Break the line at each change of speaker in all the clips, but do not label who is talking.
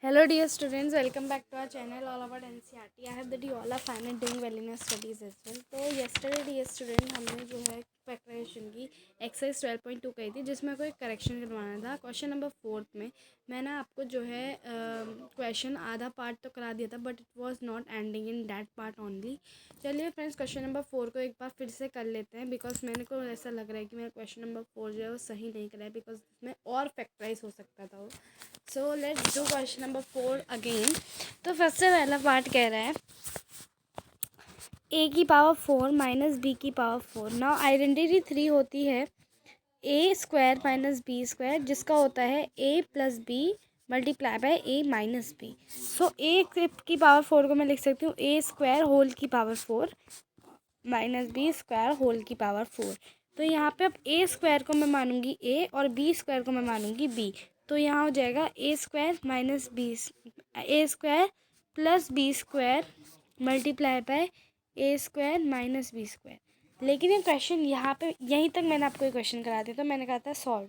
Hello dear students, welcome back to our channel all about NCERT. I hope that you all are fine and doing well in your studies as well. तो yesterday dear student हमने जो है factorisation की exercise 12.2 कही थी जिसमें कोई correction करवाना था। क्वेश्चन नंबर 4 में मैंने आपको जो है क्वेश्चन आधा पार्ट तो करा दिया था but it was not ending in that part only. चलिए फ्रेंड्स क्वेश्चन नंबर 4 को एक बार फिर से कर लेते हैं बिकॉज मैंने को ऐसा लग रहा है कि मेरा क्वेश्चन नंबर 4 जो है वो सही नहीं करा है बिकॉज इसमें और फैक्टराइज हो सकता था वो। So let's do question number 4 again. तो फर्स्ट से पहला पार्ट कह रहा है ए की पावर 4 माइनस बी की पावर 4। नाउ आइडेंटिटी 3 होती है A square minus B square जिसका होता है A plus B multiply by A minus B. So A की पावर 4 को मैं लिख सकती हूँ ए स्क्वायर होल की power 4 minus B square whole की पावर 4। तो यहाँ पे अब ए स्क्वायर को मैं मानूंगी ए और बी स्क्वायर को मैं मानूंगी बी। तो यहाँ हो जाएगा A square minus B A square plus B square multiply by A square minus B square. लेकिन ये क्वेश्चन यहाँ पे यहीं तक मैंने आपको ये क्वेश्चन करा दिया तो मैंने कहा था सॉल्व,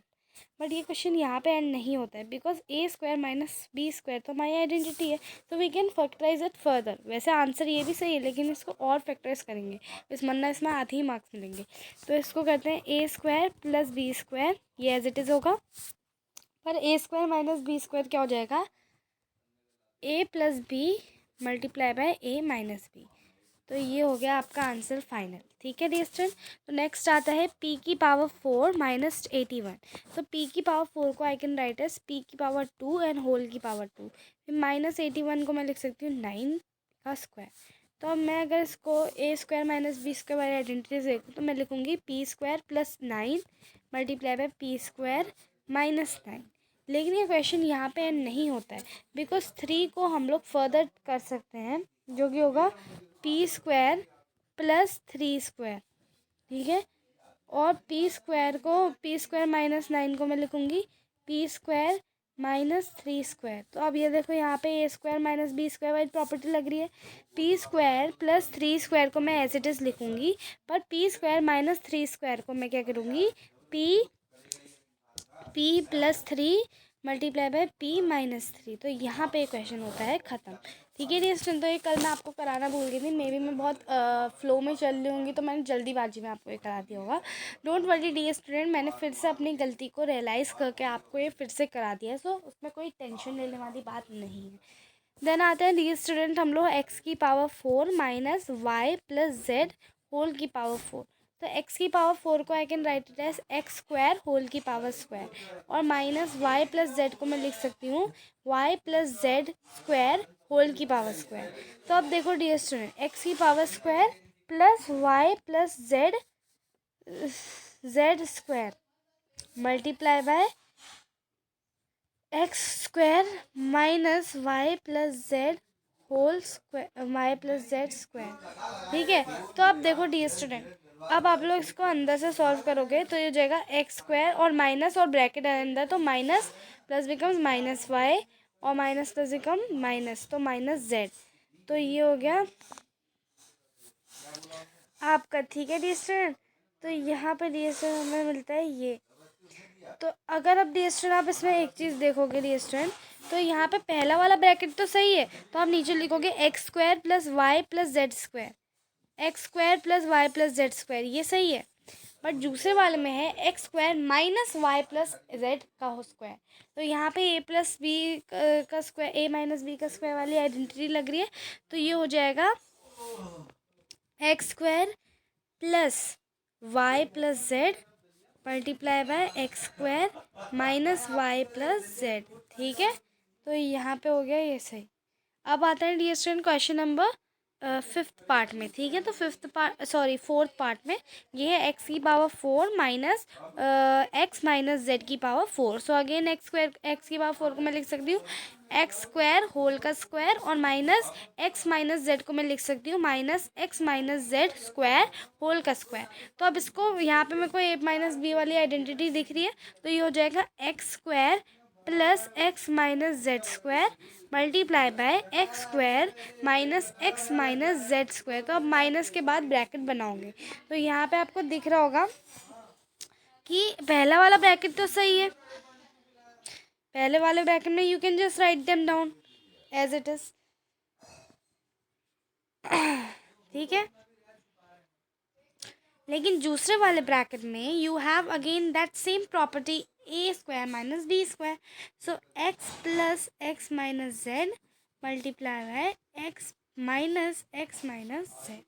बट ये क्वेश्चन यहाँ पे एंड नहीं होता है because a square minus B square तो हमारी आइडेंटिटी है तो we can factorise it further. वैसे आंसर ये भी सही है लेकिन इसको और फैक्टराइज करेंगे वरना इसमें आधे ही मार्क्स मिलेंगे। तो इसको करते हैं A square plus B square, ये एज इट इज़ होगा। पर A square minus B square क्या हो जाएगा A plus B multiply by A minus B. तो ये हो गया आपका आंसर फाइनल। ठीक है डियर स्टूडेंट। तो नेक्स्ट आता है p की पावर 4 माइनस 81। तो p की पावर 4 को I can write as p की पावर 2 एंड होल की पावर 2। फिर माइनस 81 को मैं लिख सकती हूँ 9 का स्क्वायर। तो अब मैं अगर इसको ए स्क्वायर माइनस बी स्क्वायर वाली आइडेंटिटी देखूँ तो मैं लिखूँगी p square plus 9 multiply by p square minus 9। लेकिन ये क्वेश्चन यहाँ पे नहीं होता है बिकॉज 3 को हम लोग फर्दर कर सकते हैं जो कि होगा पी स्क्वायर प्लस 3 स्क्वायर। ठीक है, और पी स्क्वायर माइनस 9 को मैं लिखूँगी पी स्क्वायर माइनस 3 स्क्वायर। तो अब ये देखो यहाँ पे ए स्क्वायर माइनस बी स्क्वायर वाली प्रॉपर्टी लग रही है। पी स्क्वायर प्लस 3 स्क्वायर को मैं एज इट इज़ लिखूँगी पर पी स्क्वायर माइनस 3 स्क्वायर को मैं क्या करूँगी P plus 3 multiply by P minus 3। तो यहाँ पे क्वेश्चन होता है ख़त्म। ठीक है डियर स्टूडेंट। तो ये कल मैं आपको कराना भूल गई थी, मे बी मैं बहुत फ्लो में चल रही होंगी तो मैंने जल्दीबाजी में आपको ये करा दिया होगा। डोंट वरी डियर स्टूडेंट, मैंने फिर से अपनी गलती को रियलाइज़ करके आपको ये फिर से करा दिया, सो उसमें कोई टेंशन लेने वाली बात नहीं है। देन आता है डियर स्टूडेंट हम लोग एक्स की power 4 minus y plus z whole की पावर 4। तो x की पावर 4 को I can write it as x square whole की पावर स्क्वायर और माइनस वाई प्लस जेड को मैं लिख सकती हूँ y plus z square whole की पावर स्क्वायर। तो अब देखो डियर स्टूडेंट x की power square plus y plus z square multiply by x square minus y plus z whole square y plus z square. ठीक है, तो अब देखो डियर स्टूडेंट, अब आप लोग इसको अंदर से सॉल्व करोगे तो ये हो जाएगा एक्स स्क्वायर और माइनस और ब्रैकेट अंदर तो minus plus becomes minus y और माइनस प्लस बिकम माइनस तो माइनस जेड। तो ये हो गया आपका। ठीक है डियर स्टूडेंट। तो यहाँ पे डियर स्टूडेंट हमें मिलता है ये। तो अगर अब डियर स्टूडेंट आप इसमें एक चीज़ देखोगे डियर स्टूडेंट, तो यहाँ पे पहला वाला ब्रैकेट तो सही है तो आप नीचे लिखोगे x square plus y plus z square, x square plus y plus z square, ये सही है। बट दूसरे वाले में है x square minus y plus z का हो स्क्वायर। तो यहाँ पे ए प्लस बी का स्क्वायर ए माइनस बी का स्क्वायर वाली आइडेंटिटी लग रही है। तो ये हो जाएगा x square plus y plus z multiply by x square minus y plus Z. ठीक है, तो यहाँ पे हो गया ये सही। अब आता है dear student question number fifth part में। ठीक है, तो फोर्थ पार्ट में ये है एक्स की power 4 minus X minus Z की पावर 4। सो अगेन एक्स की पावर 4 को मैं लिख सकती हूँ एक्स स्क्वायर होल का स्क्वायर और माइनस एक्स माइनस जेड को मैं लिख सकती हूँ minus X minus Z square whole का स्क्वायर। तो अब इसको यहाँ पे मेरे को ए माइनस बी वाली आइडेंटिटी दिख रही है तो ये हो जाएगा x square plus x minus Z square multiply by x square minus X minus Z square. तो अब माइनस के बाद ब्रैकेट बनाओगे तो यहाँ पे आपको दिख रहा होगा कि पहला वाला ब्रैकेट तो सही है, पहले वाले ब्रैकेट में you can just write them down. As it is. ठीक है, लेकिन दूसरे वाले ब्रैकेट में you have again that same property a square minus B square. So x plus x minus z multiply by x minus z.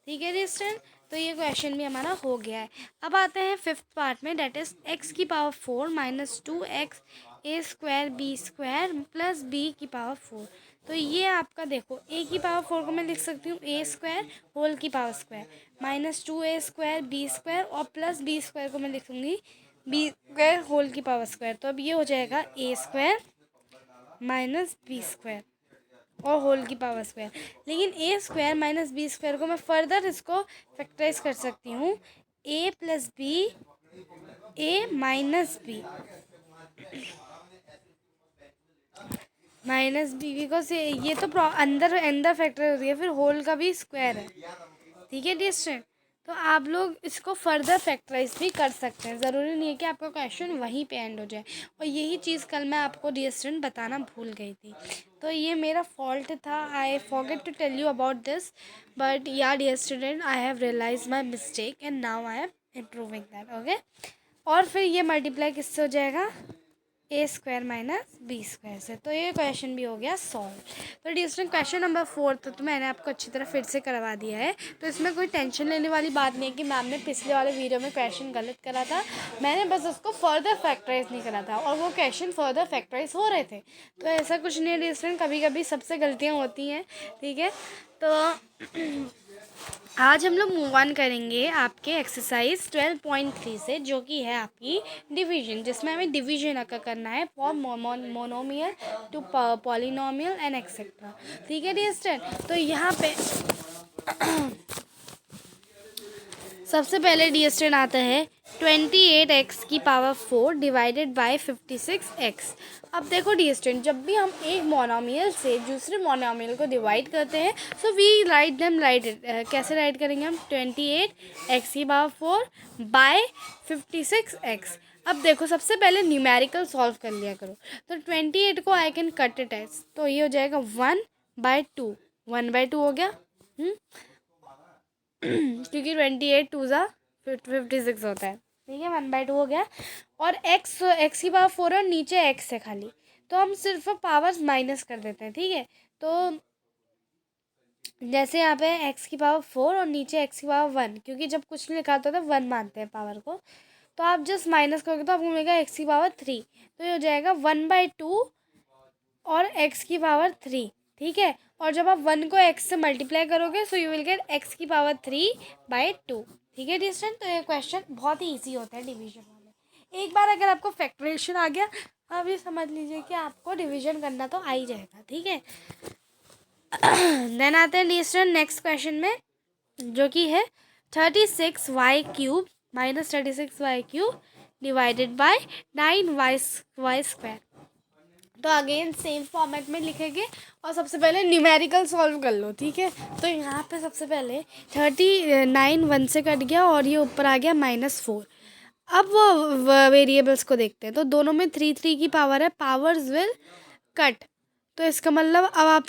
ठीक है student, तो ये क्वेश्चन भी हमारा हो गया है। अब आते हैं फिफ्थ पार्ट में, डेट इज एक्स की power 4 minus 2x A square B square plus B की पावर 4। तो ये आपका देखो, ए की पावर 4 को मैं लिख सकती हूँ ए स्क्वायर होल की power square minus 2a square B square और प्लस बी स्क्वायर को मैं लिखूँगी बी स्क्वायर होल की पावर स्क्वायर। तो अब ये हो जाएगा A square minus B square और होल की पावर स्क्वायर। लेकिन A square minus B square को मैं फर्दर इसको फैक्टराइज कर सकती हूँ A plus B A minus B because ये तो अंदर अंदर फैक्टर होती है, फिर होल का भी स्क्वायर है। ठीक है डियर स्टूडेंट, तो आप लोग इसको फर्दर फैक्टराइज भी कर सकते हैं, ज़रूरी नहीं है कि आपका क्वेश्चन वहीं पे एंड हो जाए। और यही चीज़ कल मैं आपको डियर स्टूडेंट बताना भूल गई थी, तो ये मेरा फॉल्ट था। I forget to tell you about this, but yeah dear student I have realize my mistake and now I am improving that. Okay, और फिर ये मल्टीप्लाई किससे हो जाएगा A square minus B square से। तो ये क्वेश्चन भी हो गया सॉल्व। तो डिस्टेंट क्वेश्चन नंबर 4 तो मैंने आपको अच्छी तरह फिर से करवा दिया है, तो इसमें कोई टेंशन लेने वाली बात नहीं है कि मैम ने पिछले वाले वीडियो में क्वेश्चन गलत करा था। मैंने बस उसको फर्दर फैक्टराइज नहीं करा था और वो क्वेश्चन फर्दर फैक्टराइज हो रहे थे। तो ऐसा कुछ नहीं है डिस्टेंट, कभी कभी सबसे गलतियाँ होती हैं। ठीक है, तो आज हम लोग मूव ऑन करेंगे आपके एक्सरसाइज 12.3 से, जो कि है आपकी डिवीजन, जिसमें हमें डिवीजन का करना है for monomial to polynomial and etcetera. ठीक है डियर स्टूडेंट, तो यहाँ पे सबसे पहले डियर स्टूडेंट आता है 28x की पावर 4 डिवाइडेड बाय 56x। अब देखो डियर स्टूडेंट, जब भी हम एक मोनोमियल से दूसरे मोनोमियल को डिवाइड करते हैं, सो वी राइट देम कैसे राइट करेंगे हम 28x की पावर 4 बाय 56x। अब देखो, सबसे पहले न्यूमेरिकल सॉल्व कर लिया करो। तो 28 को I can cut it as, तो ये हो जाएगा 1/2, 1/2 हो गया। क्योंकि 28 2 ज़ा 56 होता है। ठीक है, 1/2 हो गया। और एक्स की पावर 4 और नीचे एक्स है खाली, तो हम सिर्फ पावर्स माइनस कर देते हैं। ठीक है, तो जैसे यहाँ पे एक्स की पावर 4 और नीचे एक्स की पावर 1, क्योंकि जब कुछ नहीं लिखा होता तो 1 मानते हैं पावर को, तो आप जस्ट माइनस करोगे तो आपको मिलेगा एक्स की पावर 3। तो ये हो जाएगा 1/2 और एक्स की पावर 3। ठीक है, और जब आप 1 को x से मल्टीप्लाई करोगे so you will gate x की पावर 3/2। ठीक है डिस्टेंट, तो ये क्वेश्चन बहुत ही ईजी होता है डिवीजन वाले। एक बार अगर आपको फैक्टराइजेशन आ गया, अब ये समझ लीजिए कि आपको डिवीजन करना तो आ ही जाएगा। ठीक है, देन आते हैं डिस्टेंट नेक्स्ट क्वेश्चन में, जो कि है 36y³ minus 36y³ divided by 9y² square. तो अगेन सेम फॉर्मेट में लिखेंगे और सबसे पहले न्यूमेरिकल सॉल्व कर लो। ठीक है, तो यहाँ पे सबसे पहले 39 1 से कट गया और ये ऊपर आ गया -4। अब वो वेरिएबल्स को देखते हैं, तो दोनों में 3 की पावर है, पावर्स विल कट। तो इसका मतलब अब आप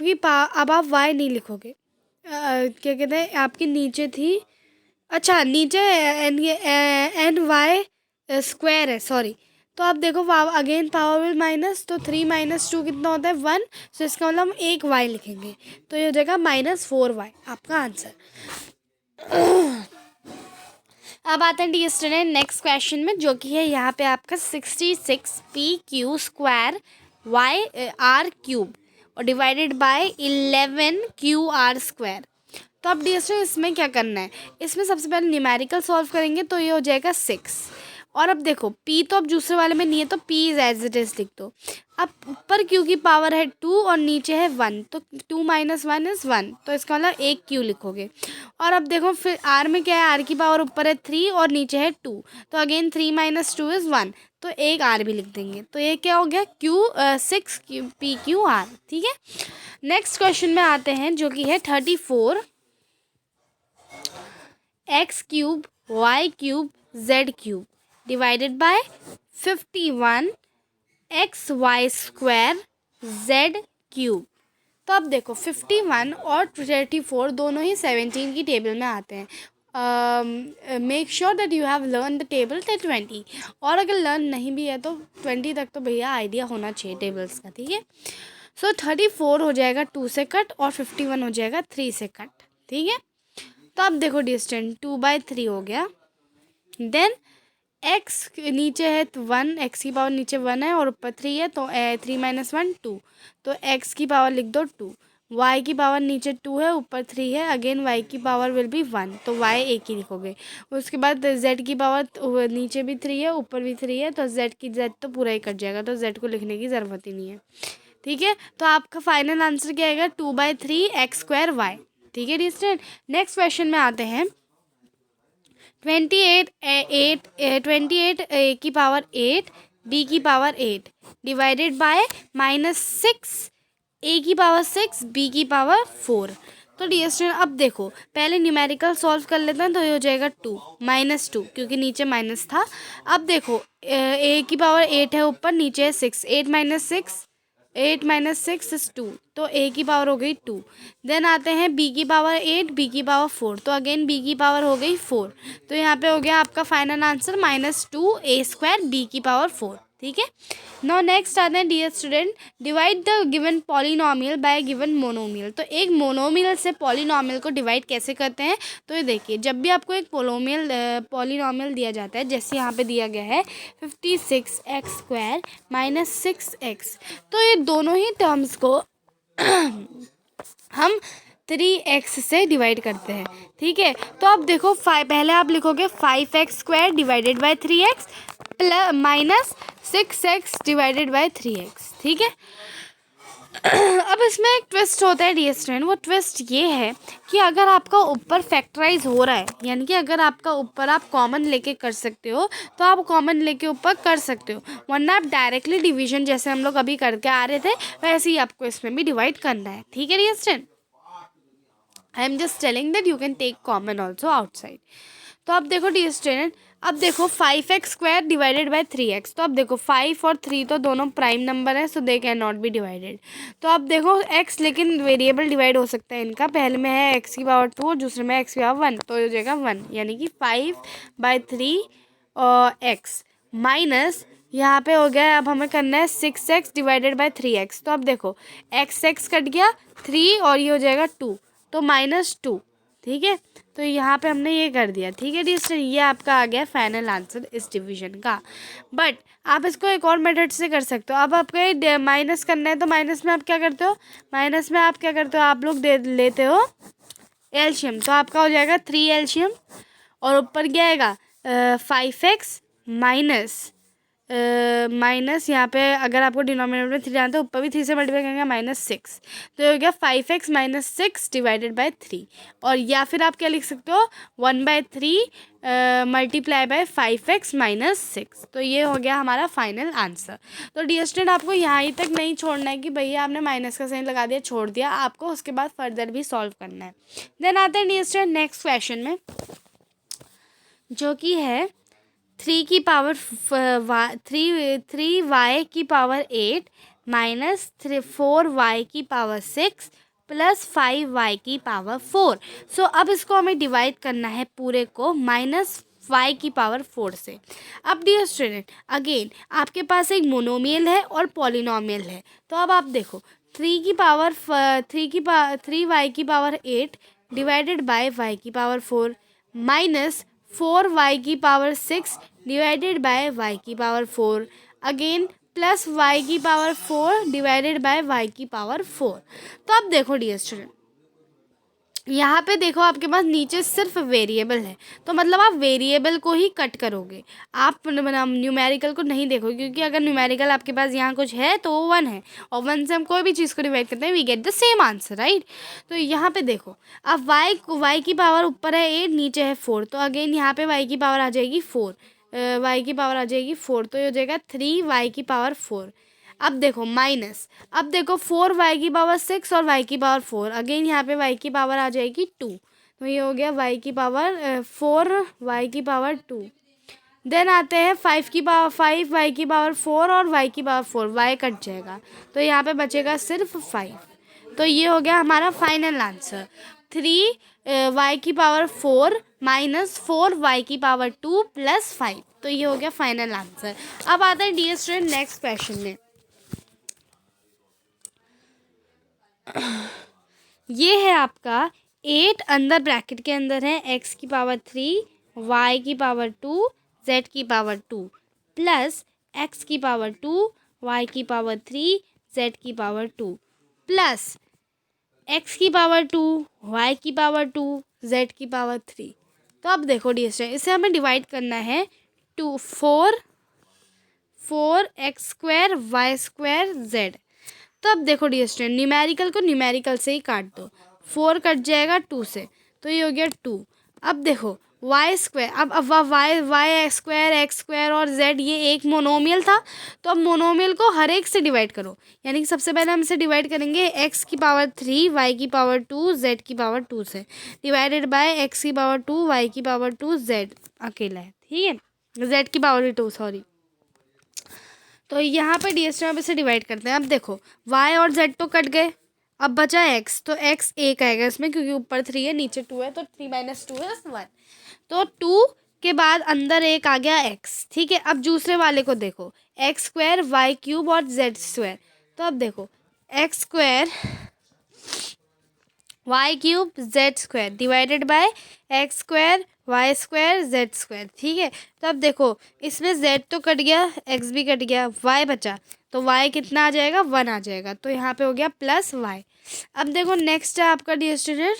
y नहीं लिखोगे, क्या कहते हैं, आपकी नीचे थी, अच्छा नीचे NY² है, सॉरी। तो आप देखो अगेन पावर विल माइनस, तो 3 - 2 कितना होता है 1। सो इसका मतलब हम एक y लिखेंगे, तो ये हो जाएगा -4y आपका आंसर। अब आते हैं डियर स्टूडेंट नेक्स्ट क्वेश्चन में, जो कि है यहाँ पे आपका 66pq² r³ और डिवाइडेड बाय 11qr²। तो अब डियर स्टूडेंट इसमें क्या करना है, इसमें सबसे पहले न्यूमेरिकल सॉल्व करेंगे, तो ये हो जाएगा 6। और अब देखो p तो अब दूसरे वाले में नहीं है, तो p is as it is लिख दो। अब ऊपर q की पावर है 2 और नीचे है 1, तो 2 - 1 इज 1, तो इसका मतलब एक q लिखोगे। और अब देखो फिर r में क्या है, r की पावर ऊपर है 3 और नीचे है 2, तो अगेन 3 - 2 इज 1, तो एक r भी लिख देंगे। तो ये क्या हो गया 6pqr। ठीक है, नेक्स्ट क्वेश्चन में आते हैं, जो कि है 34 x³ y³ z³ divided by 51 xy² z³ तो अब देखो 51 और 34 दोनों ही 17 की टेबल में आते हैं. Make sure that you have learn the table till 20. और अगर लर्न नहीं भी है तो 20 तक तो भैया आइडिया होना चाहिए टेबल्स का. ठीक है. सो 34 हो जाएगा 2 से कट और 51 हो जाएगा 3 से कट. ठीक है. तो अब देखो डिस्टेंस 2/3 हो गया. देन एक्स नीचे है 1, एक्स की पावर नीचे 1 है और ऊपर 3 है, तो 3 - 1 2. तो एक्स की पावर लिख दो 2. वाई की पावर नीचे 2 है, ऊपर 3 है. अगेन वाई की पावर विल बी 1, तो वाई एक ही लिखोगे. उसके बाद जेड की पावर नीचे भी 3 है, ऊपर भी 3 है, तो जेड तो पूरा ही कट जाएगा, तो जेड को लिखने की ज़रूरत ही नहीं है. ठीक है. तो आपका फाइनल आंसर क्या आएगा? 2/3 x² वाई. ठीक है डिस्टेंस. नेक्स्ट क्वेश्चन में आते हैं. 28 ए की पावर 8 बी की पावर 8 डिवाइडेड बाय -6 ए की पावर 6 बी की पावर 4. तो डियर स्टूडेंट अब देखो पहले न्यूमेरिकल सॉल्व कर लेते हैं. तो ये हो जाएगा 2 -2 क्योंकि नीचे माइनस था. अब देखो ए की पावर 8 है, ऊपर नीचे है 6. 8 - 6 इज 2, तो ए की पावर हो गई 2. देन आते हैं बी की पावर 8 बी की पावर 4, तो अगेन बी की पावर हो गई 4. तो यहाँ पे हो गया आपका फाइनल आंसर -2 a² बी की पावर 4. ठीक है. नाउ नेक्स्ट आते हैं dear student. Divide the given polynomial by given monomial. तो एक मोनोमियल से पॉलिनोमियल को डिवाइड कैसे करते हैं? तो ये देखिए जब भी आपको एक पॉलिनोमियल दिया जाता है, जैसे यहाँ पे दिया गया है 56x² - 6x, तो ये दोनों ही टर्म्स को हम 3x से डिवाइड करते हैं. ठीक है. तो अब देखो पहले आप लिखोगे 5x² divided by 3x plus -6x divided by 3x. ठीक है. अब इसमें एक ट्विस्ट होता है डियर स्टूडेंट. वो ट्विस्ट ये है कि अगर आपका ऊपर फैक्टराइज हो रहा है, यानी कि अगर आपका ऊपर आप कॉमन लेके कर सकते हो तो आप कॉमन लेके ऊपर कर सकते हो, वरना आप डायरेक्टली डिवीजन जैसे हम लोग अभी करके आ रहे थे वैसे ही आपको इसमें भी डिवाइड करना है. ठीक है dear student. I am just telling that you can take common also outside. तो अब देखो डियर स्टूडेंट, अब देखो 5x² डिवाइडेड बाय 3x. तो अब देखो 5 और 3 तो दोनों प्राइम नंबर है, so they can not be divided. तो अब देखो x लेकिन वेरिएबल डिवाइड हो सकता है इनका. पहले में है x की पावर 2 और दूसरे में x की पावर 1, तो हो जाएगा 1, यानी कि 5/3 और x माइनस यहाँ पे हो गया. अब हमें करना है 6x डिवाइडेड बाय 3x. तो अब देखो x कट गया 3 और ये हो जाएगा 2, तो -2. ठीक है. तो यहाँ पे हमने ये कर दिया. ठीक है डियर. ये आपका आ गया फाइनल आंसर इस डिवीजन का. बट आप इसको एक और मेथड से कर सकते हो. अब आपको माइनस करना है तो माइनस में आप क्या करते हो? आप लोग लेते हो एलसीएम. तो आपका हो जाएगा 3 एलसीएम और ऊपर क्या आएगा 5x माइनस यहाँ पे अगर आपको डिनोमिनेटर में 3 आना तो ऊपर भी 3 से मल्टीप्लाई करेंगे -6. तो ये हो गया 5x - 6 डिवाइडेड बाय 3. और या फिर आप क्या लिख सकते हो 1/3 मल्टीप्लाई बाय 5x - 6. तो ये हो गया हमारा फाइनल आंसर. तो डियर स्टूडेंट आपको यहाँ ही तक नहीं छोड़ना है कि भैया आपने माइनस का साइन लगा दिया छोड़ दिया. आपको उसके बाद फर्दर भी सॉल्व करना है. देन आते हैं डियर स्टूडेंट नेक्स्ट क्वेश्चन में, जो कि है 3 की पावर 3y की पावर 8 -4y की पावर 6 प्लस 5y की पावर 4. सो अब इसको हमें डिवाइड करना है पूरे को -y की पावर 4 से. अब डियर स्टूडेंट अगेन आपके पास एक मोनोमियल है और पॉलिनोमियल है. तो अब आप देखो 3y की पावर 8 डिवाइडेड बाय y की पावर 4 माइनस 4y की पावर 6 डिवाइडेड बाय y की पावर 4 अगेन प्लस y की पावर 4 डिवाइडेड बाय y की पावर 4. तो अब देखो डियर स्टूडेंट यहाँ पे देखो आपके पास नीचे सिर्फ वेरिएबल है, तो मतलब आप वेरिएबल को ही कट करोगे. आप न्यूमेरिकल को नहीं देखोगे, क्योंकि अगर न्यूमेरिकल आपके पास यहाँ कुछ है तो वो 1 है और 1 से हम कोई भी चीज़ को डिवाइड करते हैं we get the same answer right. तो यहाँ पे देखो अब y की पावर ऊपर है 8 नीचे है 4, तो अगेन यहाँ पे y की पावर आ जाएगी 4 y की पावर आ जाएगी 4, तो ये हो जाएगा 3y की पावर 4. अब देखो माइनस, अब देखो 4y की पावर 6 और y की पावर 4 अगेन यहाँ पे y की पावर आ जाएगी 2, तो ये हो गया y की पावर 4y की पावर 2. देन आते हैं 5y की पावर 4 और y की पावर 4, y कट जाएगा तो यहाँ पे बचेगा सिर्फ 5. तो ये हो गया हमारा final answer 3y⁴ minus 4y⁴ plus 5। तो ये हो गया फाइनल आंसर। अब आता है डियर स्टूडेंट नेक्स्ट क्वेश्चन में। ये है आपका 8 अंदर ब्रैकेट के अंदर है x⁴ y⁴2 z⁴2 plus x⁴2 y⁴3 z⁴2 plus x⁴2 y⁴2 z⁴3। तो अब देखो डियर स्टूडेंट, इसे हमें डिवाइड करना है 4x² y² z। तो अब देखो डियर स्टूडेंट, न्यूमेरिकल को न्यूमेरिकल से ही काट दो, 4 कट जाएगा 2 से, तो ये हो गया 2। अब देखो y², अब y² और z ये एक मोनोमियल था, तो अब मोनोमियल को हर एक से डिवाइड करो। यानी कि सबसे पहले हम इसे डिवाइड करेंगे x⁴3 y⁴2 z⁴2 से, divided by x⁴2 y⁴2 z अकेला है, ठीक है, z⁴2 सॉरी। तो यहाँ पे डी एस इसे डिवाइड करते हैं। अब देखो y और z तो कट गए, अब बचा x, तो x एक आएगा इसमें क्योंकि ऊपर 3 है नीचे 2 है, तो 3 - 2 है 1। तो 2 के बाद अंदर एक आ गया x, ठीक है। अब दूसरे वाले को देखो x² y³ और z²। तो अब देखो x² y³ z² divided by x² y² z², ठीक है। तो अब देखो इसमें z तो कट गया, x भी कट गया, y बचा, तो y कितना आ जाएगा 1 आ जाएगा, तो यहाँ पे हो गया प्लस y। अब देखो नेक्स्ट है आपका डियर स्टूडेंट,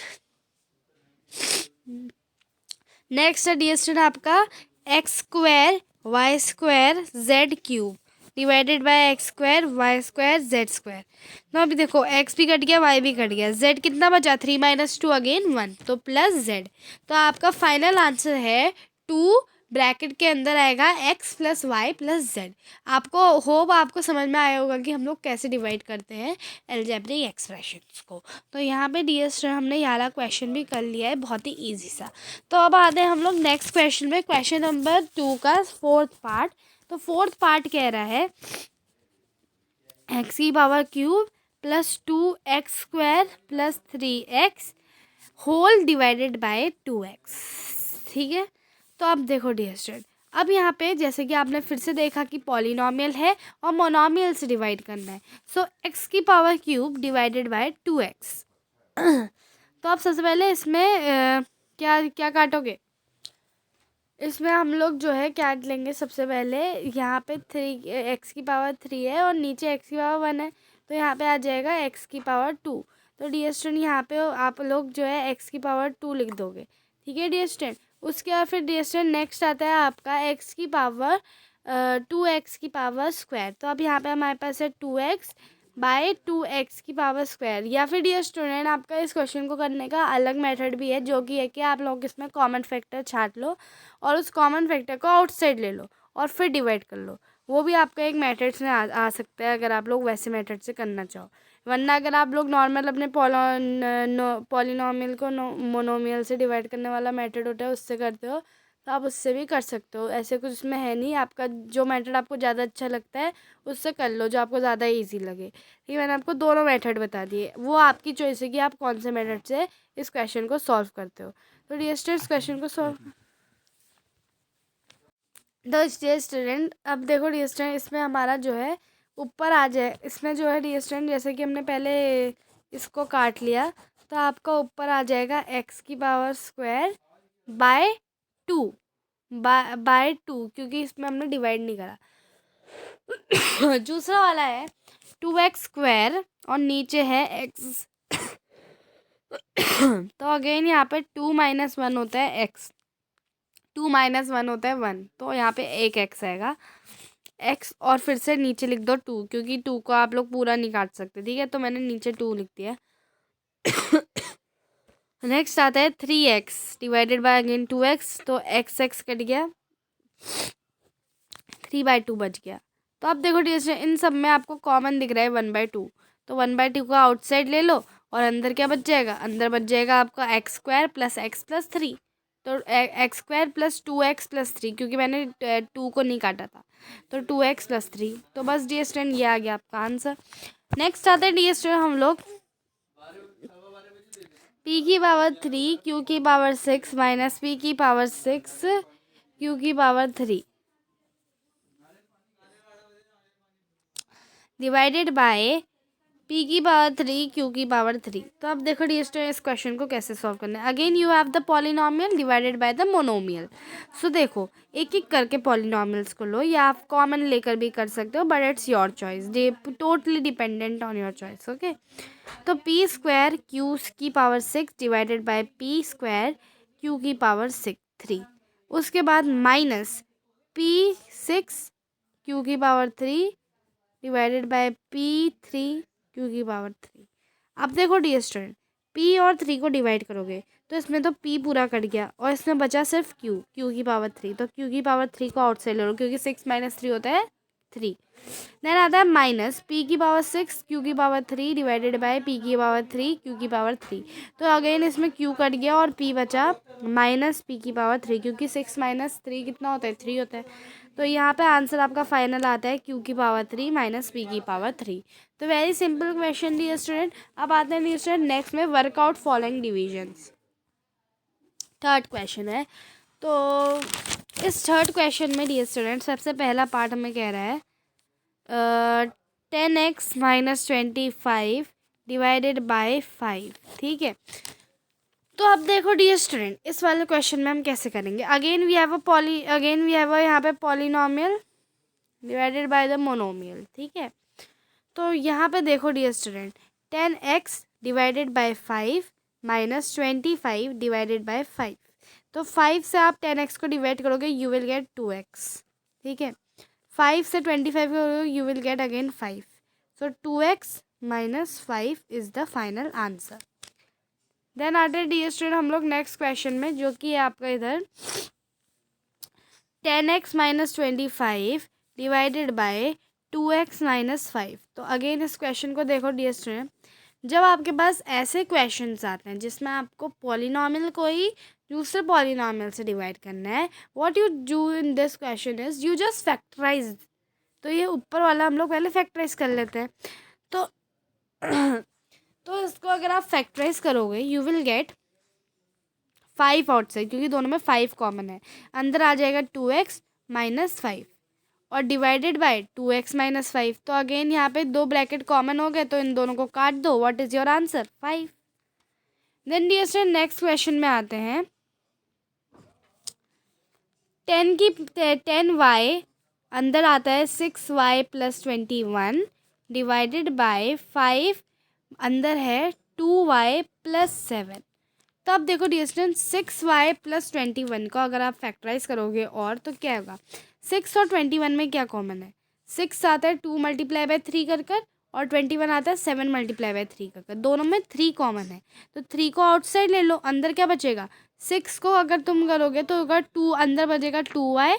आपका x² y² z³ divided by x² y² z²। तो अभी देखो x भी कट गया y भी कट गया, z कितना बचा 3 - 2 अगेन 1, तो प्लस z। तो आपका फाइनल आंसर है 2 ब्रैकेट के अंदर आएगा x + y + z। आपको समझ में आया होगा कि हम लोग कैसे डिवाइड करते हैं अलजेब्रिक एक्सप्रेशंस को। तो यहाँ पे डियर स्टूडेंट हमने ये वाला क्वेश्चन भी कर लिया है, बहुत ही ईजी सा। तो अब आते हैं हम लोग नेक्स्ट क्वेश्चन में, क्वेश्चन नंबर 2 का 4th पार्ट। तो 4th पार्ट कह रहा है x³ + 2x² + 3x whole divided by 2x, ठीक है। तो अब देखो डियर स्टूडेंट, अब यहाँ पे जैसे कि आपने फिर से देखा कि पॉलिनोमियल है और मोनोमियल से डिवाइड करना है, सो x³ डिवाइडेड बाय 2x। तो आप सबसे पहले इसमें क्या क्या काटोगे, इसमें हम लोग जो है काट लेंगे सबसे पहले। यहाँ पे x³ है और नीचे x⁴1 है, तो यहाँ पे आ जाएगा x⁴2। तो डियर स्टूडेंट यहाँ पे आप लोग जो है x⁴2 लिख दोगे, ठीक है डियर स्टूडेंट। उसके बाद फिर डियर स्टूडेंट नेक्स्ट आता है आपका x⁴2x² तो अब यहाँ पे हमारे पास है 2x बाय 2x⁴, या फिर डियर स्टूडेंट आपका इस क्वेश्चन को करने का अलग मेथड भी है, जो कि है कि आप लोग इसमें कॉमन फैक्टर छाट लो और उस कॉमन फैक्टर को आउटसाइड ले लो और फिर डिवाइड कर लो। वो भी आपका एक मेथड से आ सकता है अगर आप लोग वैसे मेथड से करना चाहो। वरना अगर आप लोग नॉर्मल अपने पॉलिनोमियल को मोनोमियल से डिवाइड करने वाला मेथड होता है उससे करते हो, तो आप उससे भी कर सकते हो। ऐसे कुछ उसमें है नहीं, आपका जो मेथड आपको ज़्यादा अच्छा लगता है उससे कर लो, जो आपको ज़्यादा इजी लगे, ठीक है। मैंने आपको दोनों मेथड बता दिए, वो आपकी चॉइस है कि आप कौन से मेथड से इस क्वेश्चन को सॉल्व करते हो। तो डियर स्टूडेंट इस क्वेश्चन को सॉल्व डियर स्टूडेंट, अब देखो डियर स्टूडेंट इसमें हमारा जो है ऊपर आ जाए, इसमें जो है डियर स्टूडेंट जैसे कि हमने पहले इसको काट लिया, तो आपका ऊपर आ जाएगा x² बाय 2 बाय 2, क्योंकि इसमें हमने डिवाइड नहीं करा। दूसरा वाला है 2x² और नीचे है x। तो अगेन यहाँ पे 2 - 1 होता है x, 2 - 1 होता है 1, तो यहाँ पे एक x आएगा x, और फिर से नीचे लिख दो 2, क्योंकि 2 को आप लोग पूरा नहीं काट सकते, ठीक है। तो मैंने नीचे 2 लिख दिया। नेक्स्ट आता है 3x divided by again 2x, तो x कट गया, 3/2 बच गया। तो अब देखो डियर इन सब में आपको कॉमन दिख रहा है 1/2, तो 1/2 को आउटसाइड ले लो और अंदर क्या बच जाएगा, अंदर बच जाएगा आपका x² + x + 3, तो x² + 2x + 3, क्योंकि मैंने 2 को नहीं काटा था, तो 2x + 3। तो बस डियर स्टूडेंट ये आ गया आपका आंसर। नेक्स्ट आता है डियर स्टूडेंट हम लोग p की पावर 3 q की पावर 6 माइनस p की पावर 6 q की पावर 3 डिवाइडेड बाय p की पावर 3 q की पावर 3। तो अब देखो डियर स्टूडेंट इस क्वेश्चन को कैसे सॉल्व करना है। Again you have the polynomial divided by the monomial. So देखो एक एक करके पॉलिनोमियल्स को लो, या आप कॉमन लेकर भी कर सकते हो, but it's your choice, totally dependent on your choice. Okay, तो पी स्क्वायर क्यू की power 6 divided by P square Q की पावर 3। उसके बाद माइनस p6 क्यू की power 3 divided by p3 Q की पावर 3। अब देखो डियर स्टूडेंट, p और 3 को डिवाइड करोगे तो इसमें तो p पूरा कट गया और इसमें बचा सिर्फ q की पावर 3। तो q की पावर 3 को आउटसाइड ले लो, क्योंकि 6 माइनस 3 होता है 3। देन आता है माइनस p की पावर 6 q की पावर 3 डिवाइडेड बाय p की पावर 3 q की पावर 3। तो अगेन इसमें q कट गया और p बचा माइनस p की पावर 3, क्योंकि 6 माइनस 3 कितना होता है 3 होता है। तो यहाँ पे आंसर आपका फाइनल आता है q की पावर 3 माइनस p की पावर 3। तो very simple question dear student. अब आते हैं डियर स्टूडेंट नेक्स्ट में work out following divisions. Third question है। तो इस थर्ड क्वेश्चन में डियर स्टूडेंट सबसे पहला पार्ट हमें कह रहा है 10x माइनस 25 डिवाइडेड बाय 5। ठीक है, तो अब देखो डियर स्टूडेंट इस वाले क्वेश्चन में हम कैसे करेंगे। अगेन वी हैव यहाँ पे polynomial divided by the monomial. ठीक है, तो यहाँ पे देखो dear student 10x divided by 5 माइनस 25 डिवाइडेड बाय 5। तो 5 से आप 10x को डिवाइड करोगे यू विल गेट 2x। ठीक है, 5 से 25 करोगे you will get again 5। So 2x minus 5 is the final answer. Then आते डियर स्टूडेंट हम लोग नेक्स्ट क्वेश्चन में, जो कि है आपका इधर 10x minus 25 divided bye 2x minus 5। तो अगेन इस क्वेश्चन को देखो डियर स्टूडेंट, जब आपके पास ऐसे क्वेश्चंस आते हैं जिसमें आपको पॉलिनोमियल को ही दूसरे पॉलिनोमियल से डिवाइड करना है, what you do in this question is you just factorise. तो ये ऊपर वाला हम लोग पहले फैक्टराइज कर लेते हैं। तो तो इसको अगर आप फैक्टराइज करोगे यू विल गेट 5 आउटसाइड, क्योंकि दोनों में 5 कॉमन है। अंदर आ जाएगा 2x माइनस 5 और डिवाइडेड बाय 2x माइनस 5। तो अगेन यहाँ पे 2 ब्रैकेट कॉमन हो गए, तो इन दोनों को काट दो। What is your answer 5। Then dear student next question में आते हैं 10y अंदर आता है 6y प्लस 21 डिवाइडेड बाय 5 अंदर है 2y प्लस 7। तो अब देखो डियर स्टूडेंट 6y प्लस 21 को अगर आप फैक्टराइज करोगे और तो क्या होगा, 6 और 21 में क्या कॉमन है, 6 आता है 2 मल्टीप्लाई बाय 3 कर कर और 21 आता है 7 मल्टीप्लाई बाय 3 कर कर। दोनों में 3 कॉमन है, तो 3 को आउटसाइड ले लो। अंदर क्या बचेगा, 6 को अगर तुम करोगे तो होगा 2, अंदर बचेगा 2y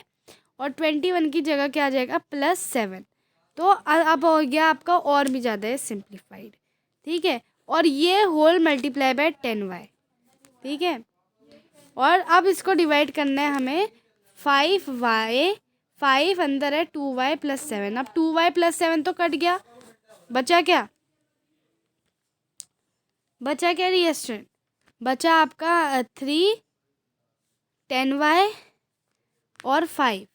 और 21 की जगह क्या आ जाएगा प्लस 7। तो अब हो गया आपका और भी ज़्यादा है सिंप्लीफाइड। ठीक है, और ये होल मल्टीप्लाई बाय 10y। ठीक है, और अब इसको डिवाइड करना है हमें 5y, 5 अंदर है 2y प्लस 7। अब 2y प्लस 7 तो कट गया, बचा क्या, बचा क्या डियर स्टूडेंट, बचा आपका 3, 10y और 5।